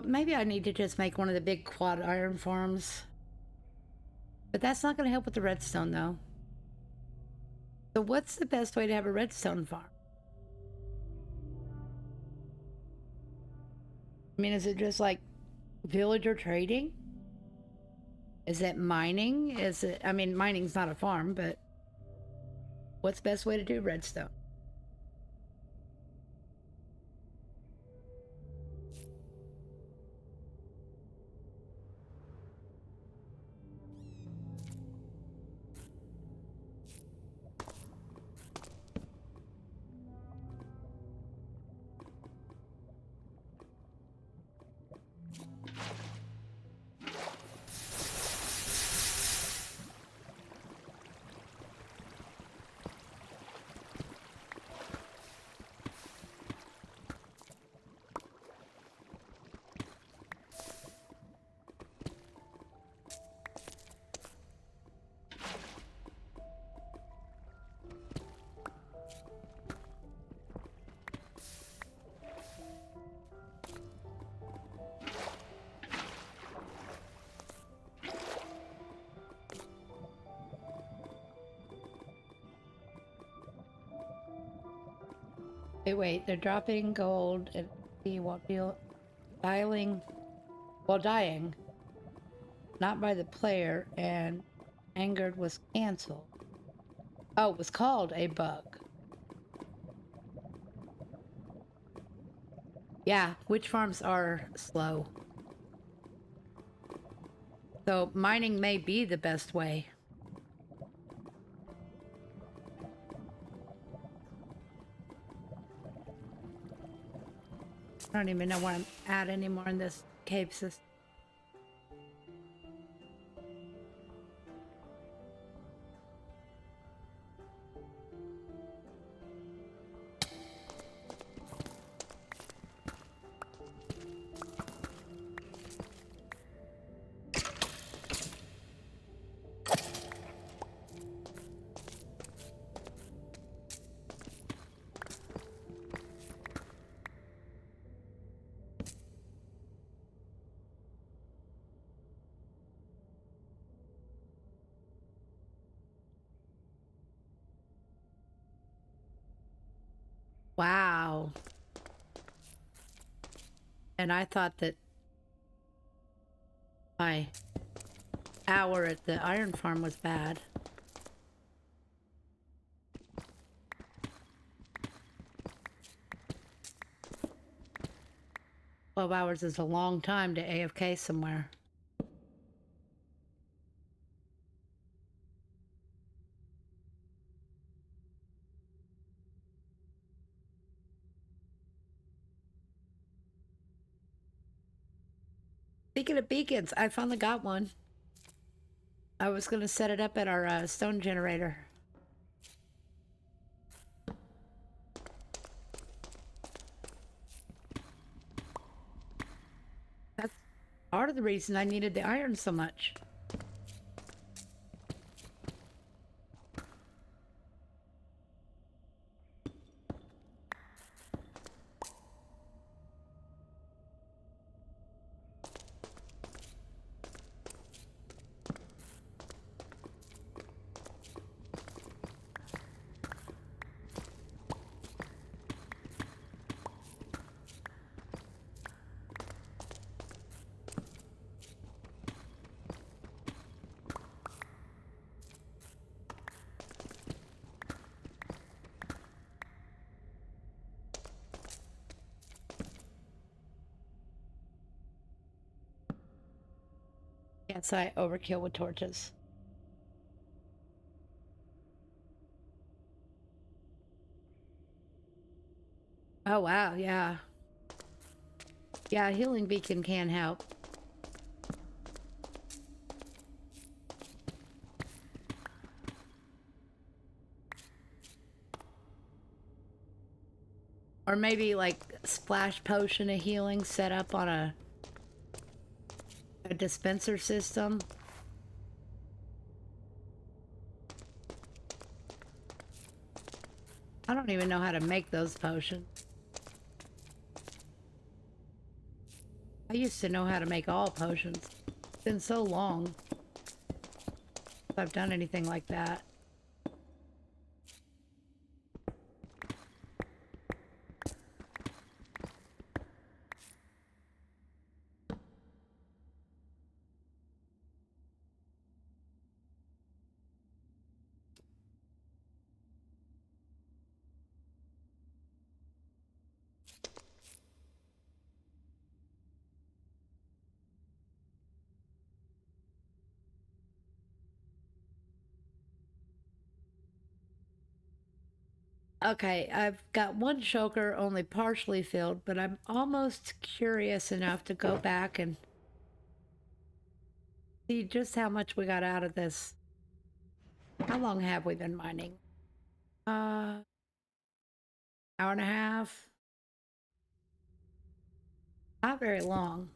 Maybe I need to just make one of the big quad iron farms. But that's not going to help with the redstone, though. So what's the best way to have a redstone farm? I mean, is it just like villager trading? Is it mining? Is it, I mean, mining's not a farm, but what's the best way to do redstone? Hey, wait, they're dropping gold and the while dialing while dying, not by the player, and angered was canceled. Oh, it was called a bug. Yeah, witch farms are slow. So mining may be the best way. I don't even know where I'm at anymore in this cave system. Wow. And I thought that my hour at the iron farm was bad. $12 is a long time to AFK somewhere. Speaking of beacons, I finally got one. I was gonna set it up at our stone generator. part of the reason I needed the iron so much. Yes, I overkill with torches. Oh, wow, yeah. Yeah, healing beacon can help. Or maybe like splash potion of healing set up on a dispenser system. I don't even know how to make those potions. I used to know how to make all potions. It's been so long since I've done anything like that. Okay, I've got one shulker only partially filled, but I'm almost curious enough to go back and see just how much we got out of this. How long have we been mining? Hour and a half. Not very long.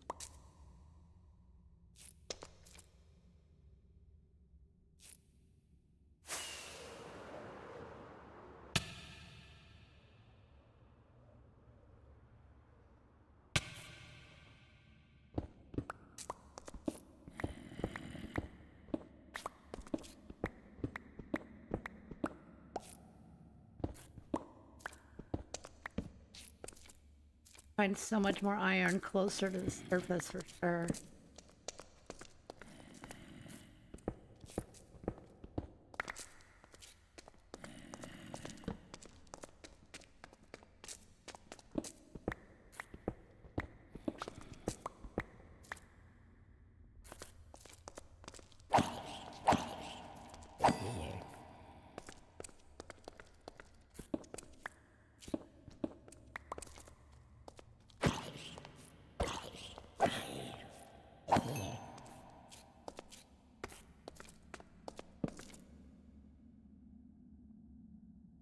Find so much more iron closer to the surface for sure.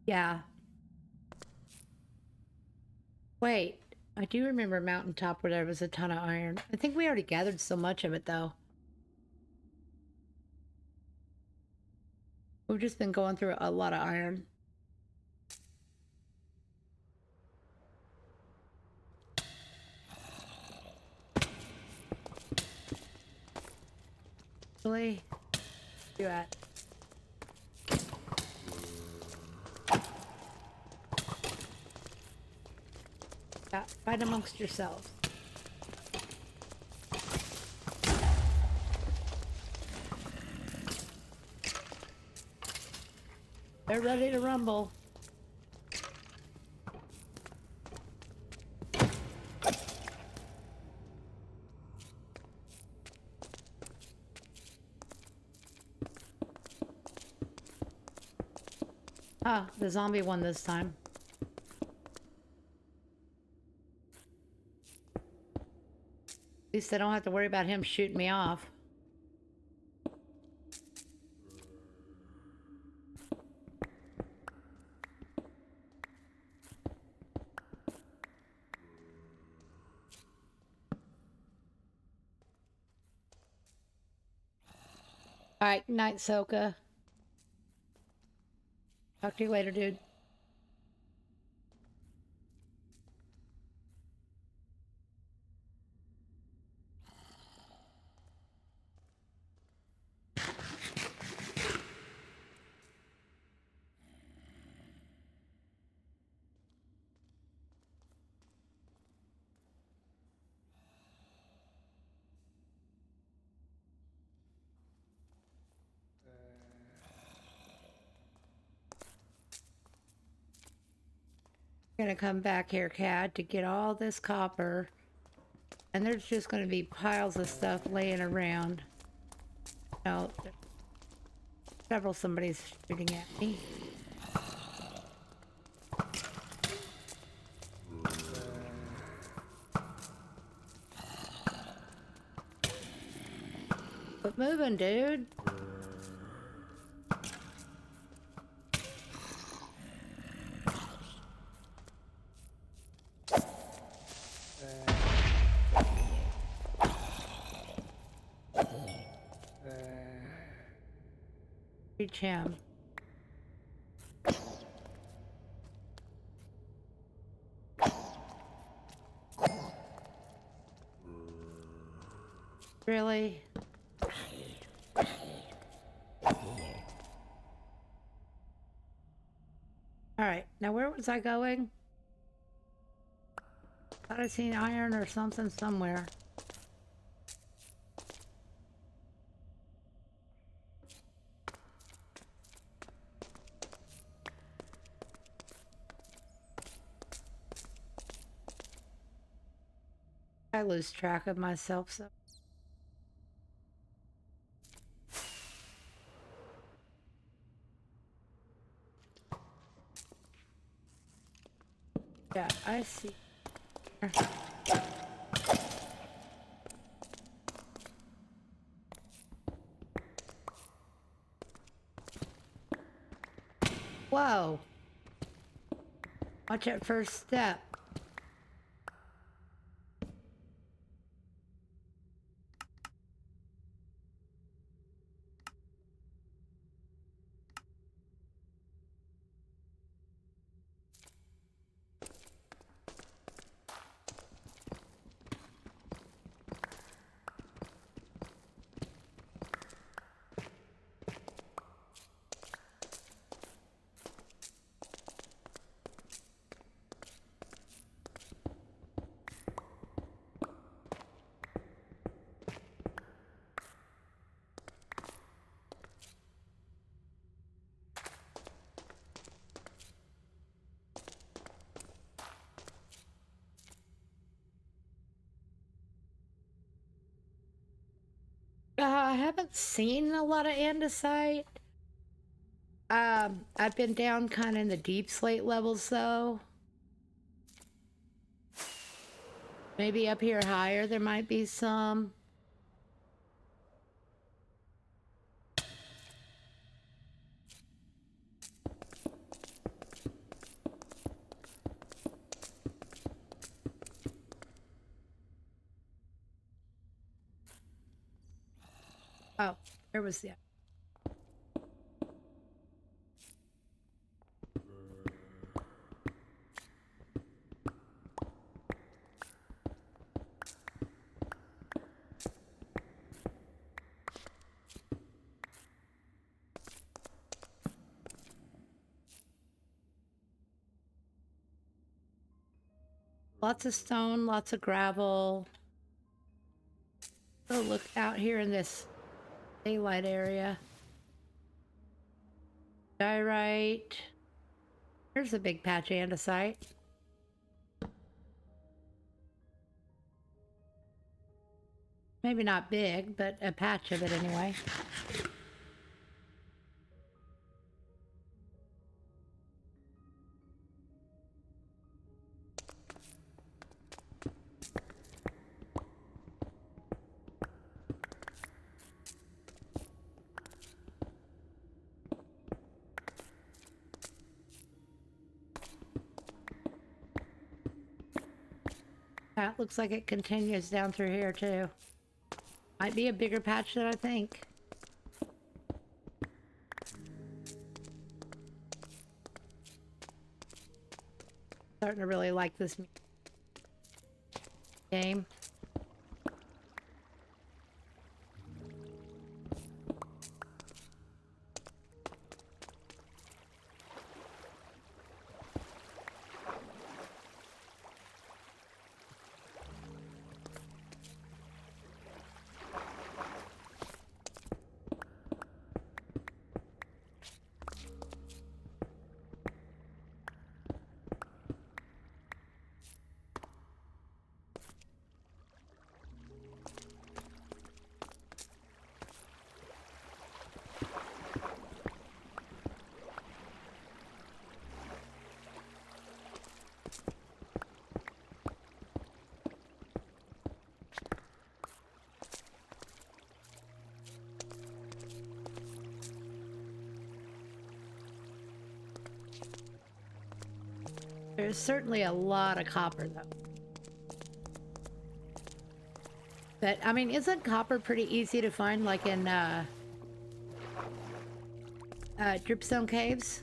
Yeah. Wait, I do remember Mountaintop where there was a ton of iron. I think we already gathered so much of it though. We've just been going through a lot of iron. Really? You at? Yeah, fight amongst yourselves. They're ready to rumble. Ah, the zombie won this time. At least I don't have to worry about him shooting me off. Alright, night, Soka. Talk to you later, dude. Gonna come back here, Cad, to get all this copper. And there's just gonna be piles of stuff laying around. No, somebody's shooting at me. Quit moving, dude. Reach him. Really? Alright, now where was I going? Thought I seen iron or something somewhere. I lose track of myself, so. Yeah, I see. Whoa. Watch that first step. I haven't seen a lot of andesite. I've been down kind of in the deep slate levels though. Maybe up here higher there might be some. Oh, there was the. Lots of stone, lots of gravel. Oh, look out here in this daylight area. Diorite. There's a big patch of andesite. Maybe not big, but a patch of it anyway. That looks like it continues down through here too. Might be a bigger patch than I think. Starting to really like this game. There's certainly a lot of copper, though. But, I mean, isn't copper pretty easy to find, like in, Dripstone Caves?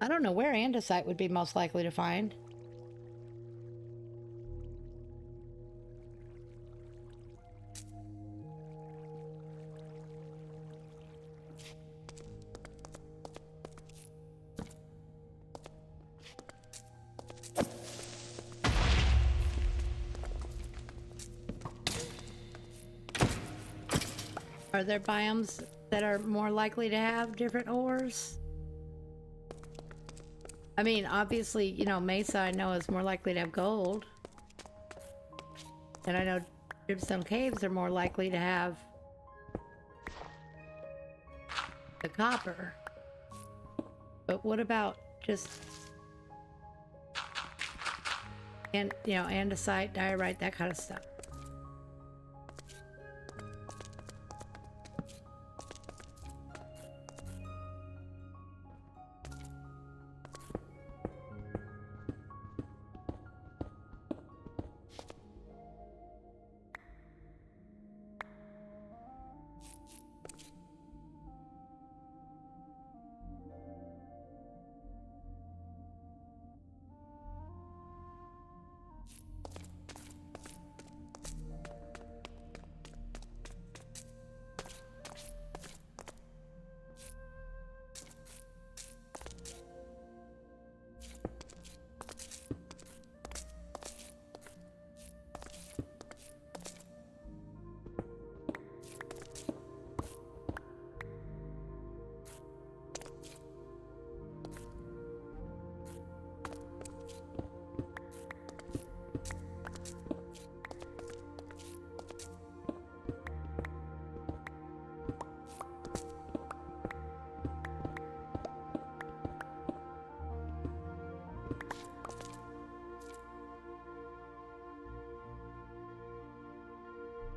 I don't know where andesite would be most likely to find. Are there biomes that are more likely to have different ores? I mean, obviously, you know, Mesa I know is more likely to have gold. And I know Dripstone Caves are more likely to have the copper. But what about just, and you know, andesite, diorite, that kind of stuff?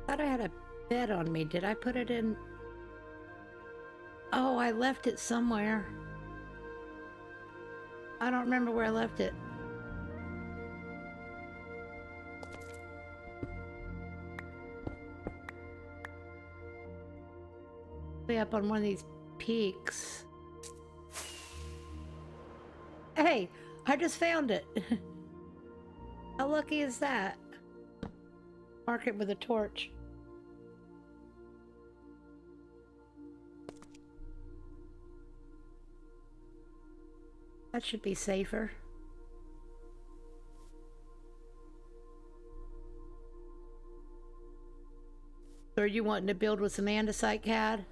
Thought I had a bed on me. Did I put it in? Oh, I left it somewhere. I don't remember where I left it. Way up on one of these peaks. Hey, I just found it. How lucky is that? Mark it with a torch. That should be safer. So are you wanting to build with some andesite, Cad?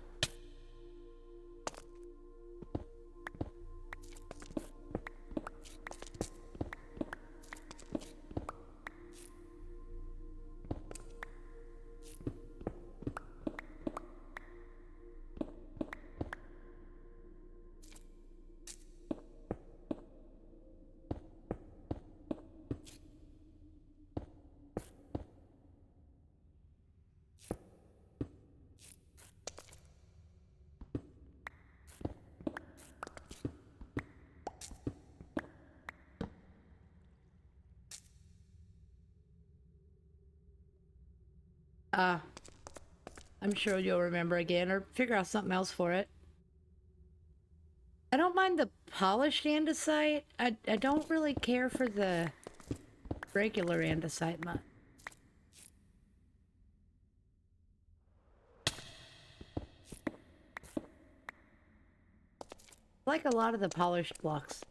I'm sure you'll remember again or figure out something else for it. I don't mind the polished andesite. I don't really care for the regular andesite much. Like a lot of the polished blocks.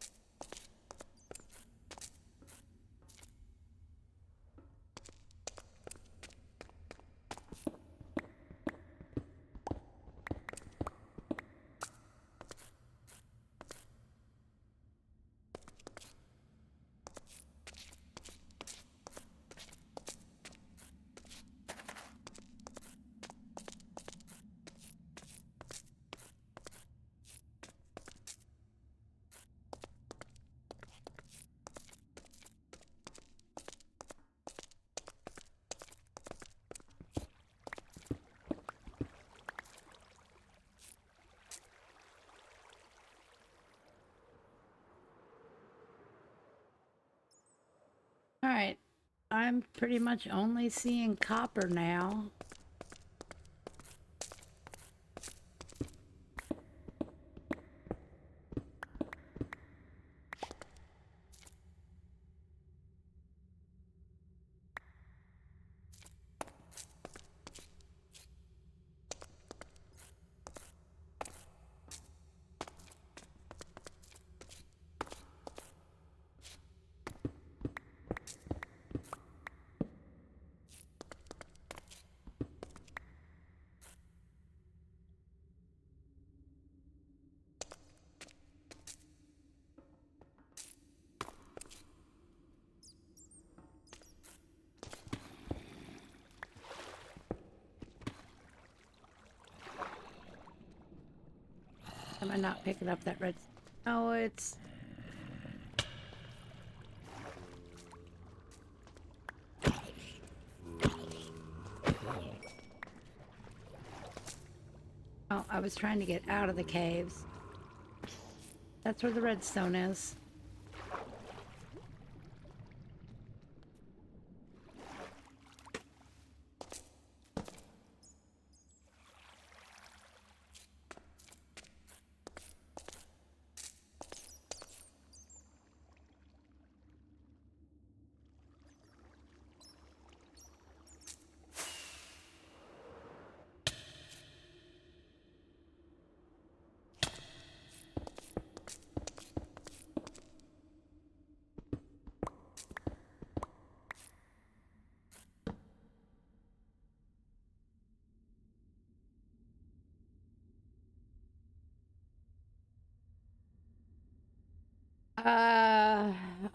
Alright, I'm pretty much only seeing copper now. Am I not picking up that red? Oh, it's... Oh, I was trying to get out of the caves. That's where the redstone is.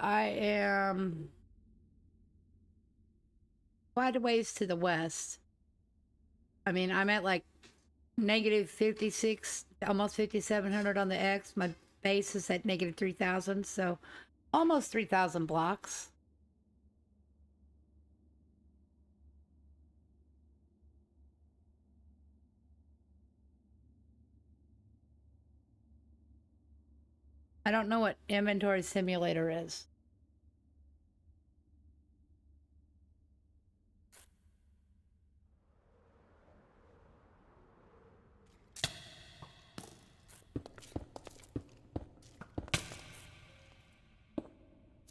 I am quite a ways to the west. I mean, I'm at like negative 56, almost 5,700 on the X. My base is at negative 3,000, so almost 3,000 blocks. I don't know what inventory simulator is.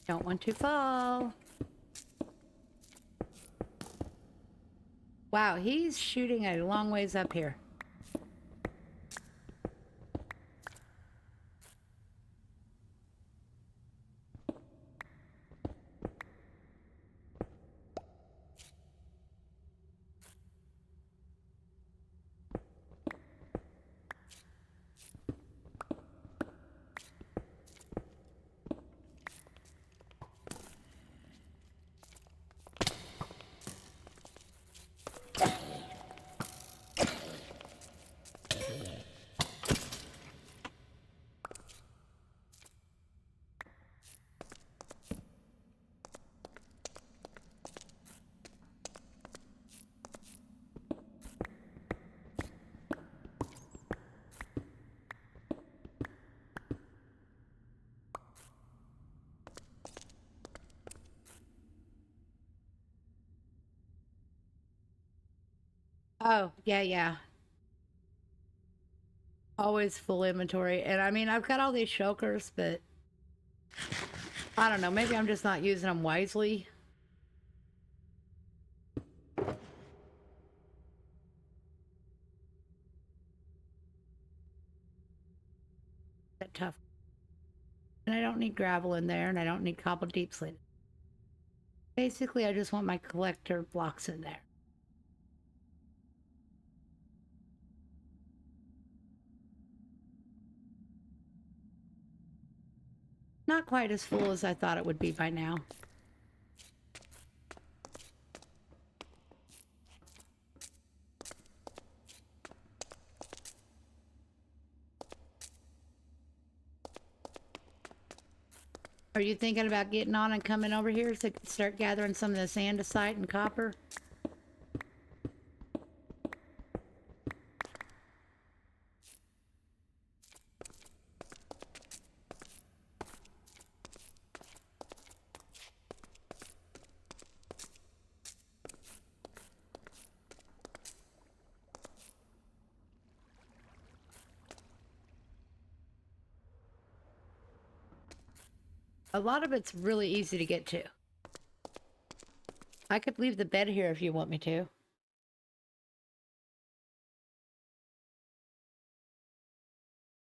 Don't want to fall. Wow, he's shooting a long ways up here. Oh, yeah, yeah. Always full inventory. And I mean, I've got all these shulkers, but I don't know. Maybe I'm just not using them wisely. That tough. And I don't need gravel in there, and I don't need cobbled deep slate. Basically, I just want my collector blocks in there. Not quite as full as I thought it would be by now. Are you thinking about getting on and coming over here to start gathering some of this andesite and copper? A lot of it's really easy to get to. I could leave the bed here if you want me to.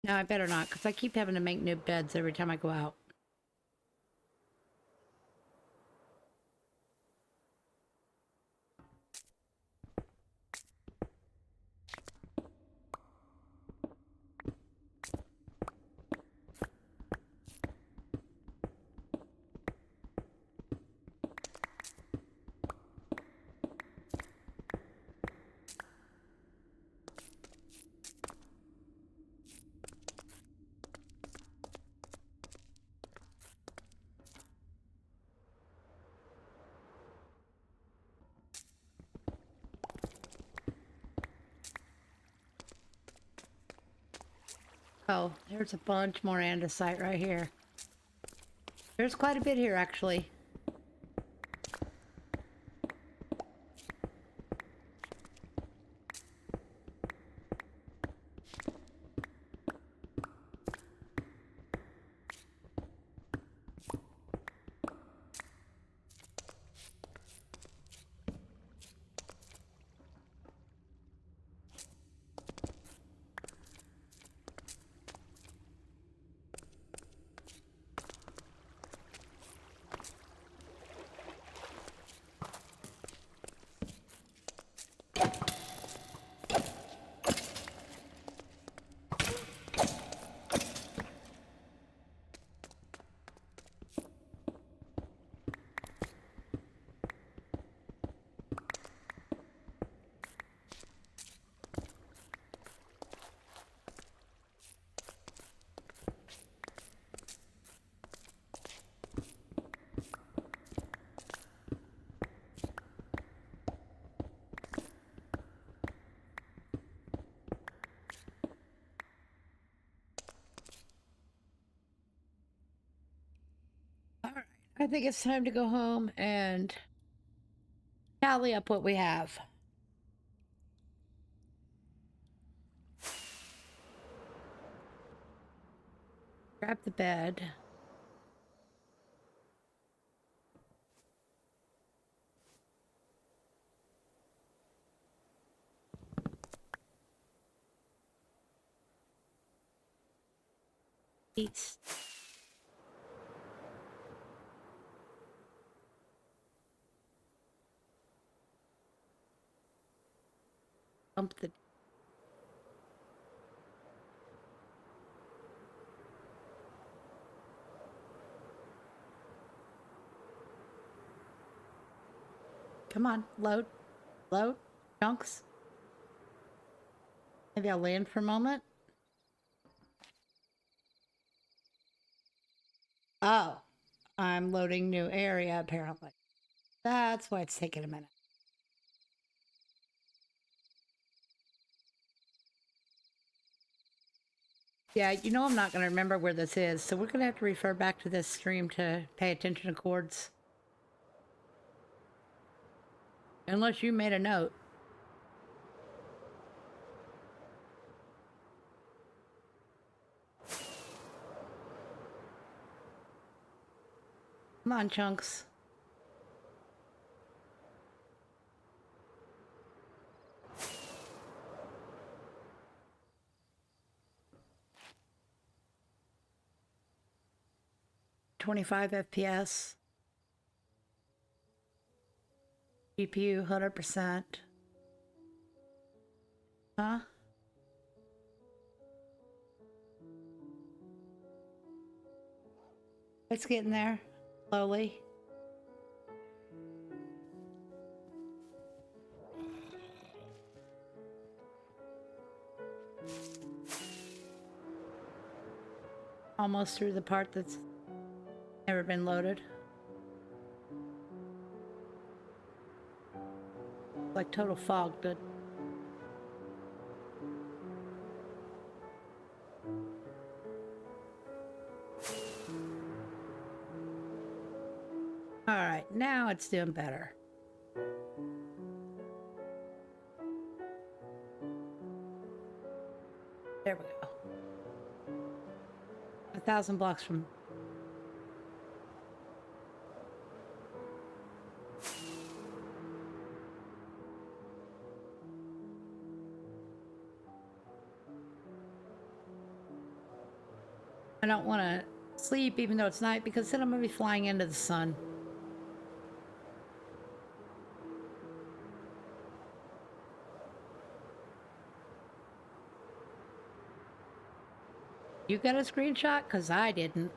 No, I better not, because I keep having to make new beds every time I go out. Oh, there's a bunch more andesite right here. There's quite a bit here, actually. All right, I think it's time to go home and tally up what we have. Grab the bed. Eat. Bump the. Come on, load. Load. Chunks. Maybe I'll land for a moment. Oh, I'm loading new area, apparently. That's why it's taking a minute. Yeah, you know I'm not going to remember where this is, so we're going to have to refer back to this stream to pay attention to chords. Unless you made a note. Come on, chunks. $25 FPS. GPU 100%. Huh? It's getting there. Slowly. Almost through the part that's never been loaded. Like total fog, dude. Alright, now it's doing better. There we go. 1,000 blocks from... I don't want to sleep even though it's night because then I'm going to be flying into the sun. You got a screenshot? Because I didn't.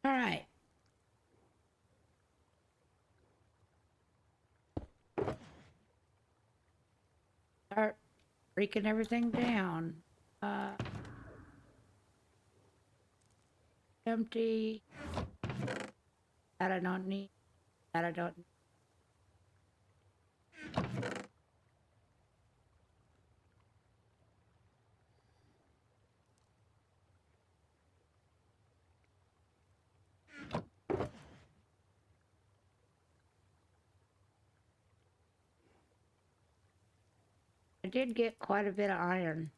All right. Start breaking everything down. Empty. That I don't need. That I don't need. I did get quite a bit of iron.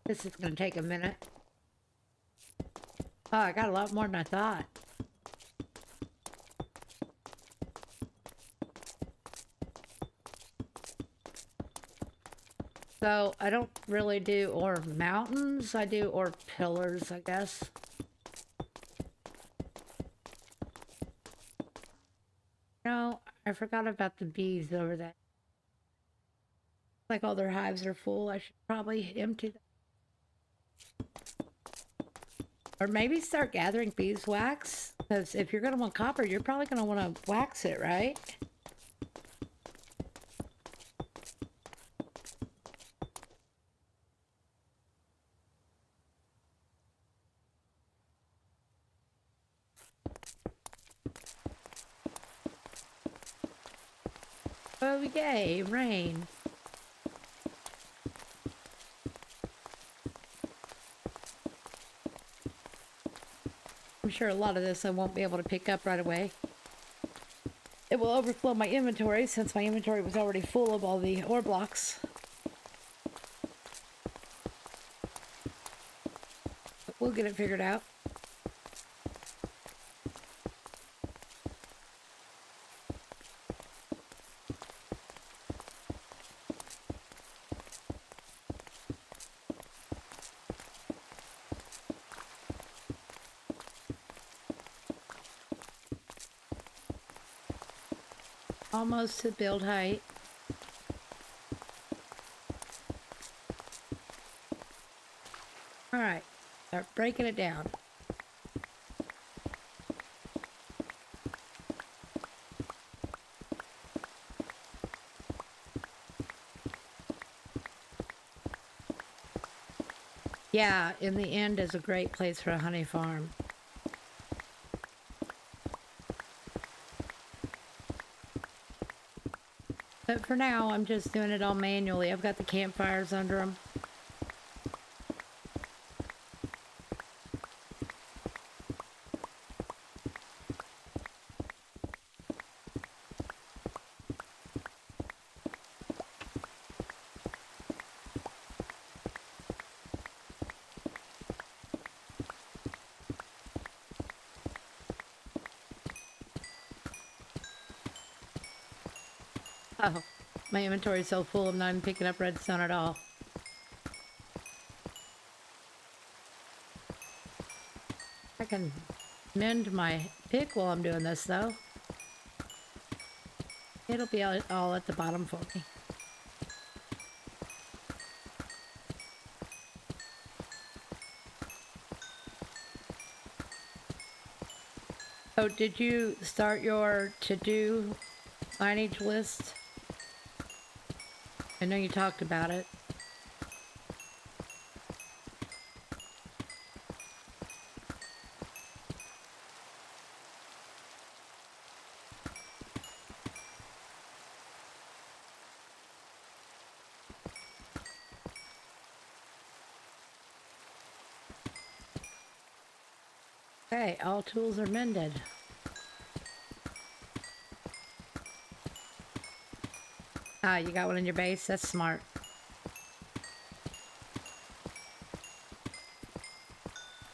This is going to take a minute. Oh, I got a lot more than I thought. So, I don't really do ore mountains. I do ore pillars, I guess. No, I forgot about the bees over there. Like all their hives are full. I should probably empty them. Or maybe start gathering beeswax, because if you're going to want copper, you're probably going to want to wax it, right? Oh, yay, rain. I'm sure a lot of this I won't be able to pick up right away. It will overflow my inventory since my inventory was already full of all the ore blocks. We'll get it figured out. Almost to build height. All right, start breaking it down. Yeah, in the end is a great place for a honey farm. But for now, I'm just doing it all manually. I've got the campfires under them. Oh, my inventory is so full, I'm not even picking up redstone at all. I can mend my pick while I'm doing this, though. It'll be all at the bottom for me. Oh, did you start your to-do signage list? I know you talked about it. Okay, all tools are mended. Ah, you got one in your base? That's smart.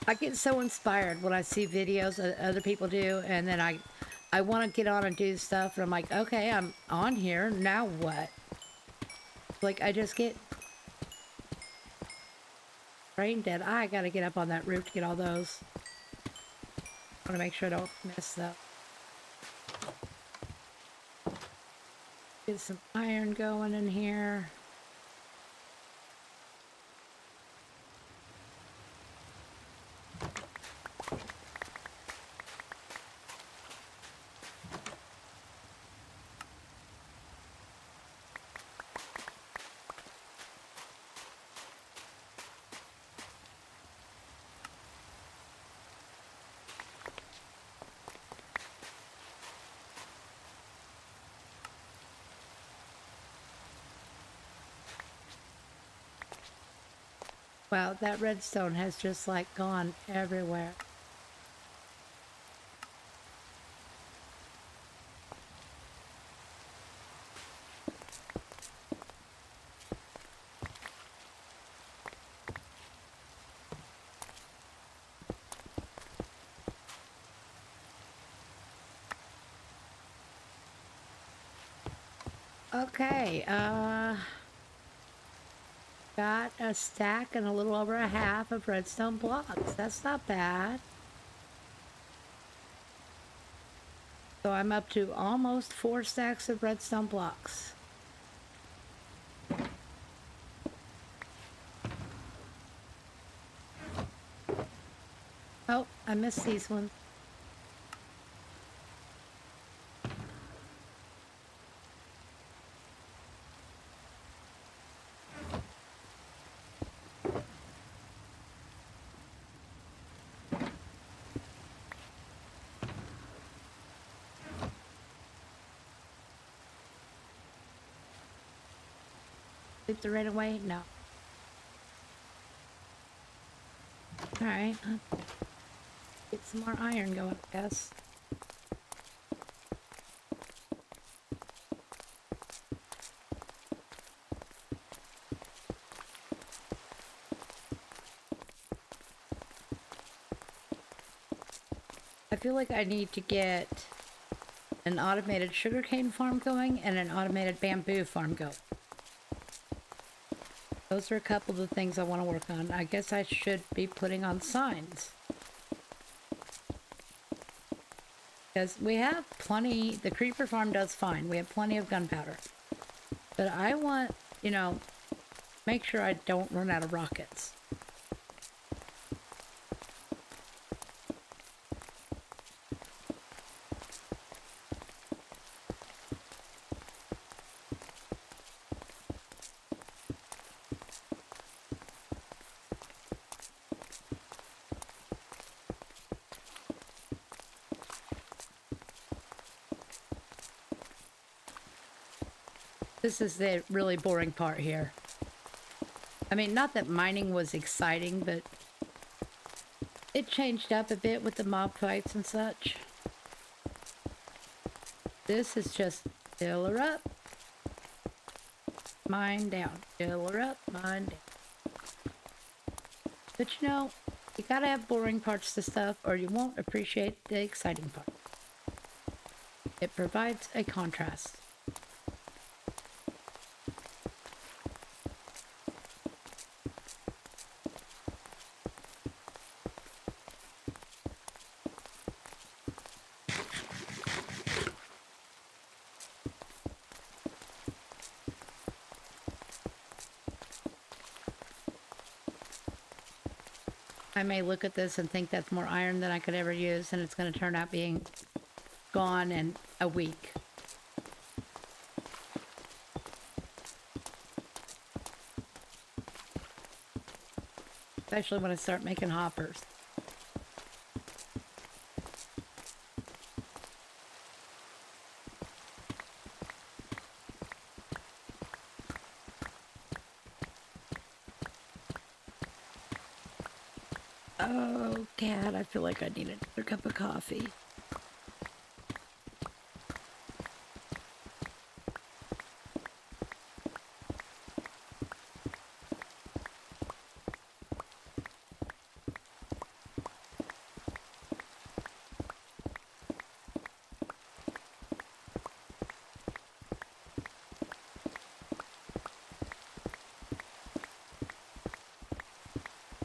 I get so inspired when I see videos that other people do, and then I want to get on and do stuff, and I'm like, okay, I'm on here, now what? Like, I just get brain dead. I gotta get up on that roof to get all those. I want to make sure I don't miss that. Get some iron going in here. Wow, that redstone has just like gone everywhere. Okay, got a stack and a little over a half of redstone blocks. That's not bad. So I'm up to almost 4 stacks of redstone blocks. Oh, I missed these ones. Sleep the rain away? No. Alright. Get some more iron going, I guess. I feel like I need to get an automated sugarcane farm going and an automated bamboo farm going. Those are a couple of the things I want to work on. I guess I should be putting on signs. Because we have plenty, the creeper farm does fine. We have plenty of gunpowder. But I want, you know, make sure I don't run out of rockets. This is the really boring part here. I mean, not that mining was exciting, but it changed up a bit with the mob fights and such. This is just fill her up, mine down, fill her up, mine down. But you know, you gotta have boring parts to stuff or you won't appreciate the exciting part. It provides a contrast. I may look at this and think that's more iron than I could ever use, and it's going to turn out being gone in a week. Especially when I start making hoppers. Oh, God, I feel like I need another cup of coffee.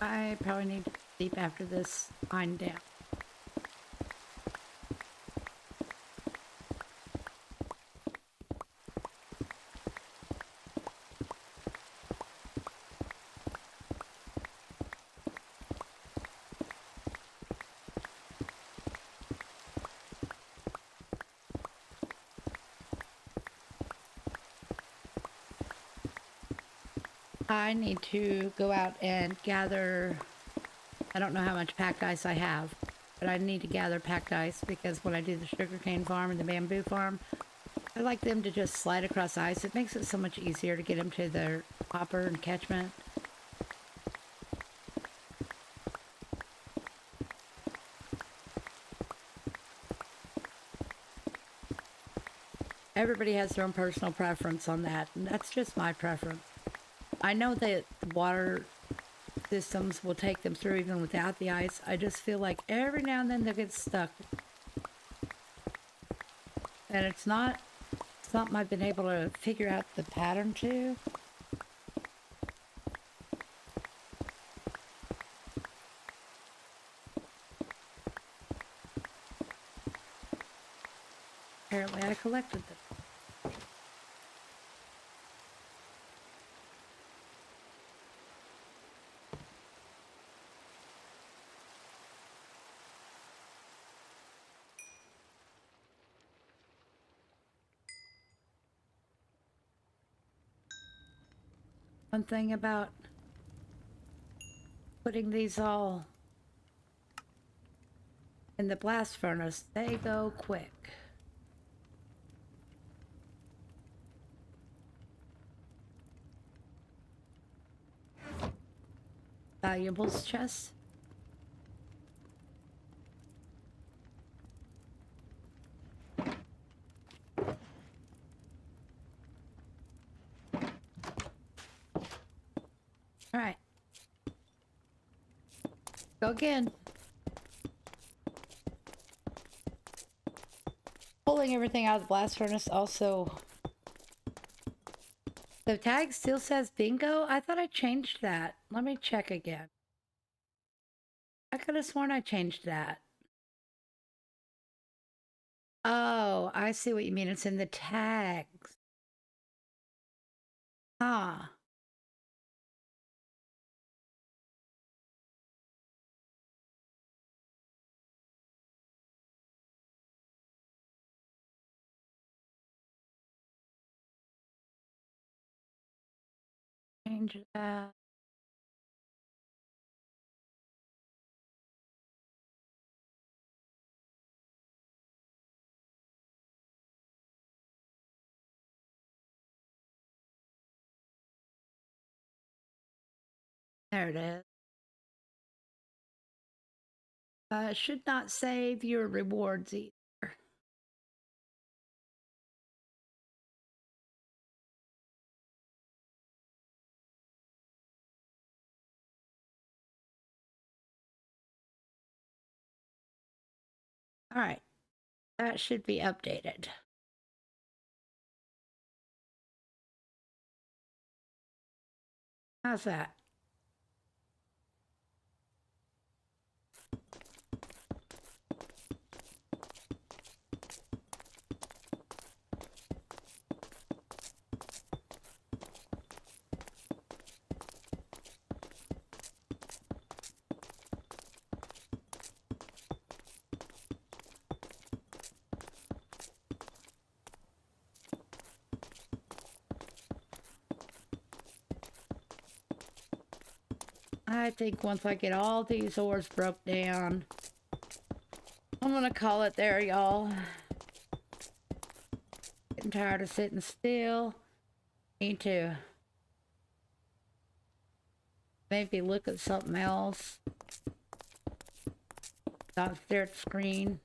I probably need to sleep after this wind down. I need to go out and gather, I don't know how much packed ice I have, but I need to gather packed ice because when I do the sugarcane farm and the bamboo farm, I like them to just slide across ice. It makes it so much easier to get them to their hopper and catchment. Everybody has their own personal preference on that, and that's just my preference. I know that water systems will take them through even without the ice. I just feel like every now and then they'll get stuck. And it's not something I've been able to figure out the pattern to. Apparently I collected them. One thing about putting these all in the blast furnace, they go quick. Valuables chest. All right. Go again. pulling everything out of the blast furnace also. The tag still says bingo? I thought I changed that. Let me check again. I could have sworn I changed that. Oh, I see what you mean. It's in the tags. Huh. Change that. There it is. Should not save your rewards either. All right. That should be updated. How's that? I think once I get all these ores broke down, I'm gonna call it there, y'all. Getting tired of sitting still. Need to maybe look at something else. Not stare at the screen.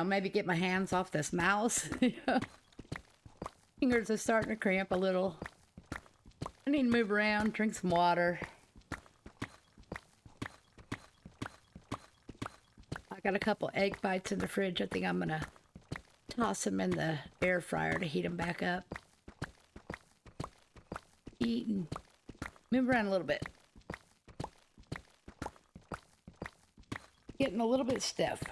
Maybe get my hands off this mouse. Fingers are starting to cramp a little. I need to move around, drink some water. I got a couple egg bites in the fridge. I think I'm gonna toss them in the air fryer to heat them back up. Eat and move around a little bit. Getting a little bit stiff.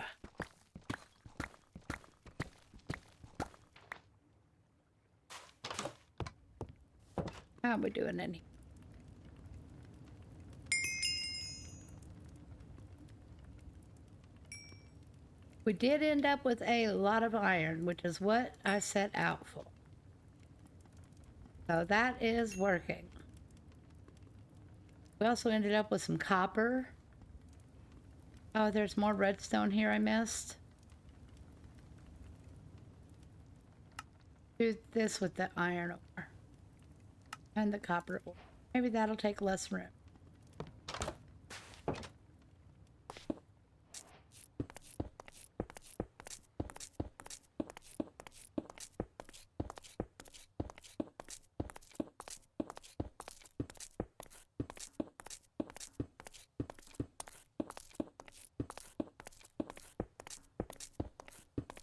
How are we doing in here? We did end up with a lot of iron, which is what I set out for. So that is working. We also ended up with some copper. Oh, there's more redstone here I missed. Do this with the iron ore. And the copper ore. Maybe that'll take less room.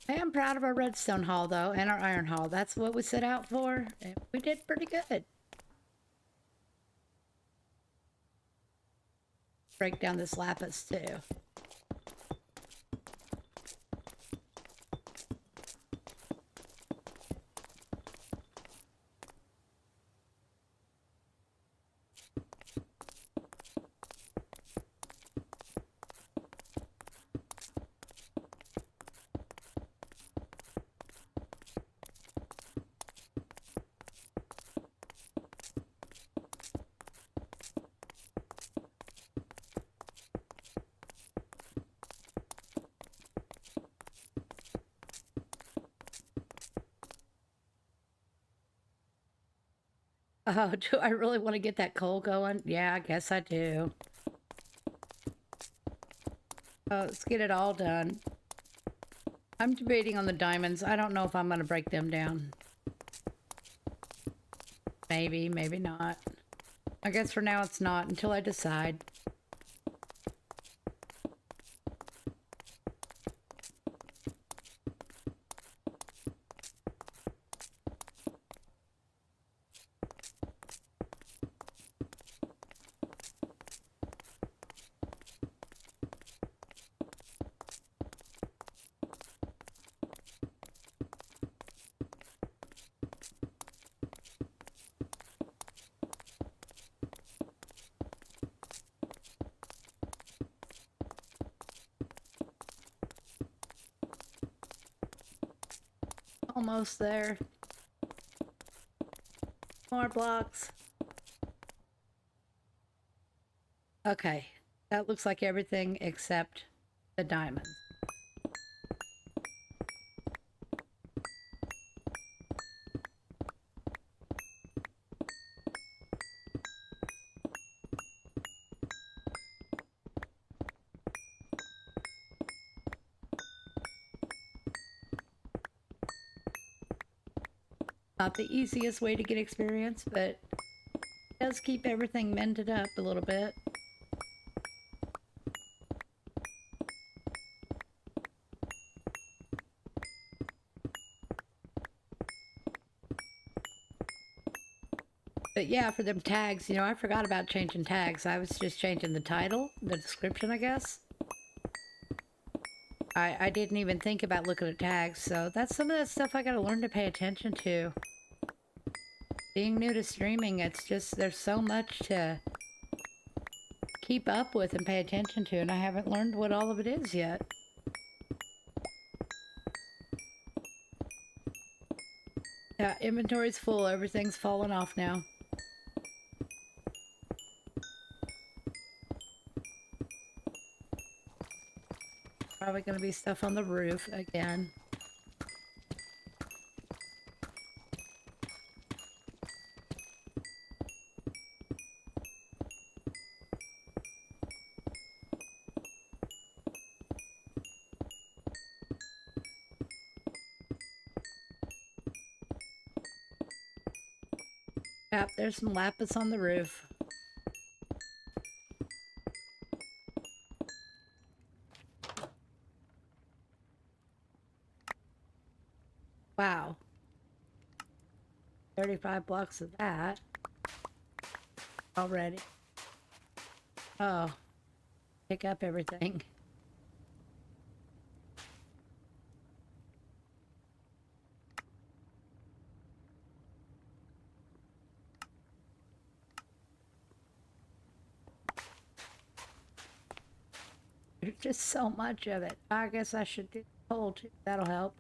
I am proud of our redstone haul, though, and our iron haul. That's what we set out for, and we did pretty good. Break down this lapis, too. Oh, do I really want to get that coal going? Yeah, I guess I do. Oh, let's get it all done. I'm debating on the diamonds. I don't know if I'm going to break them down. Maybe, maybe not. I guess for now it's not until I decide. Almost there. More blocks. Okay, that looks like everything except the diamonds. Not the easiest way to get experience, but it does keep everything mended up a little bit. But yeah, for them tags, you know, I forgot about changing tags. I was just changing the title, the description, I guess. I didn't even think about looking at tags, so that's some of that stuff I gotta learn to pay attention to. Being new to streaming, it's just, there's so much to keep up with and pay attention to, and I haven't learned what all of it is yet. Yeah, inventory's full, everything's falling off now. Probably gonna be stuff on the roof again. Yep, there's some lapis on the roof. Wow. 35 blocks of that already. Oh, pick up everything. There's just so much of it. I guess I should do coal too. That'll help.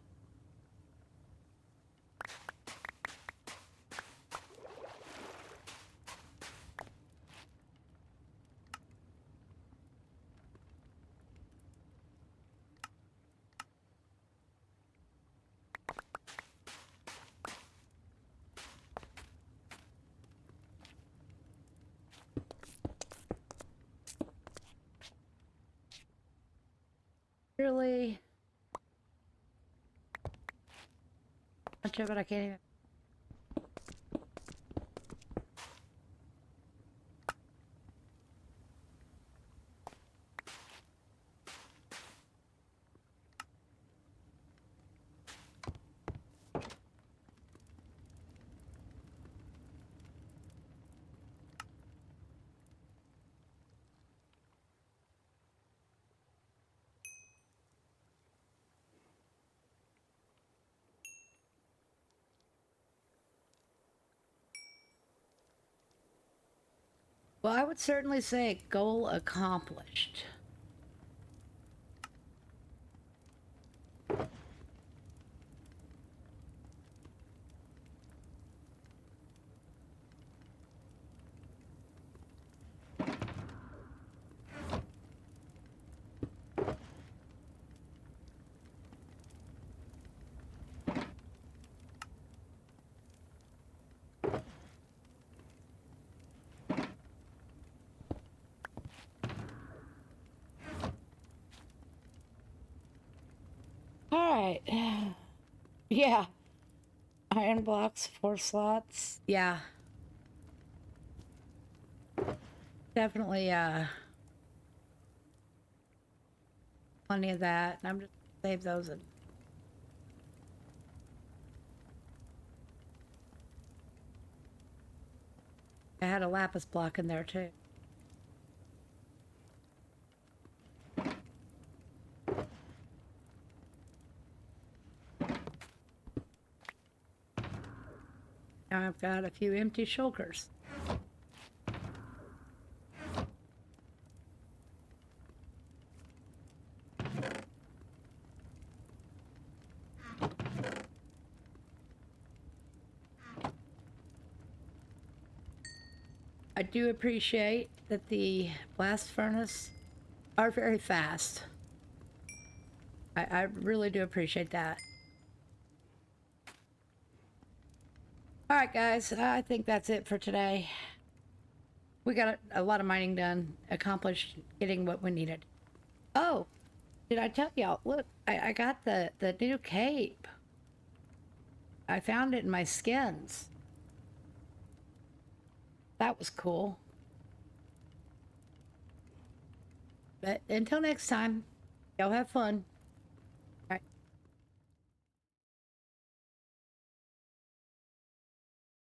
Really much of it I can't even. Well, I would certainly say goal accomplished. right. Yeah. Iron blocks, 4 slots. Yeah. Definitely, plenty of that. And I'm just gonna save those. And I had a lapis block in there too. Now I've got a few empty shulkers. I do appreciate that the blast furnace are very fast. I really do appreciate that. All right, guys, I think that's it for today. We got a lot of mining done, accomplished getting what we needed. Oh, did I tell y'all? Look, I got the new cape. I found it in my skins. That was cool. But until next time, y'all have fun.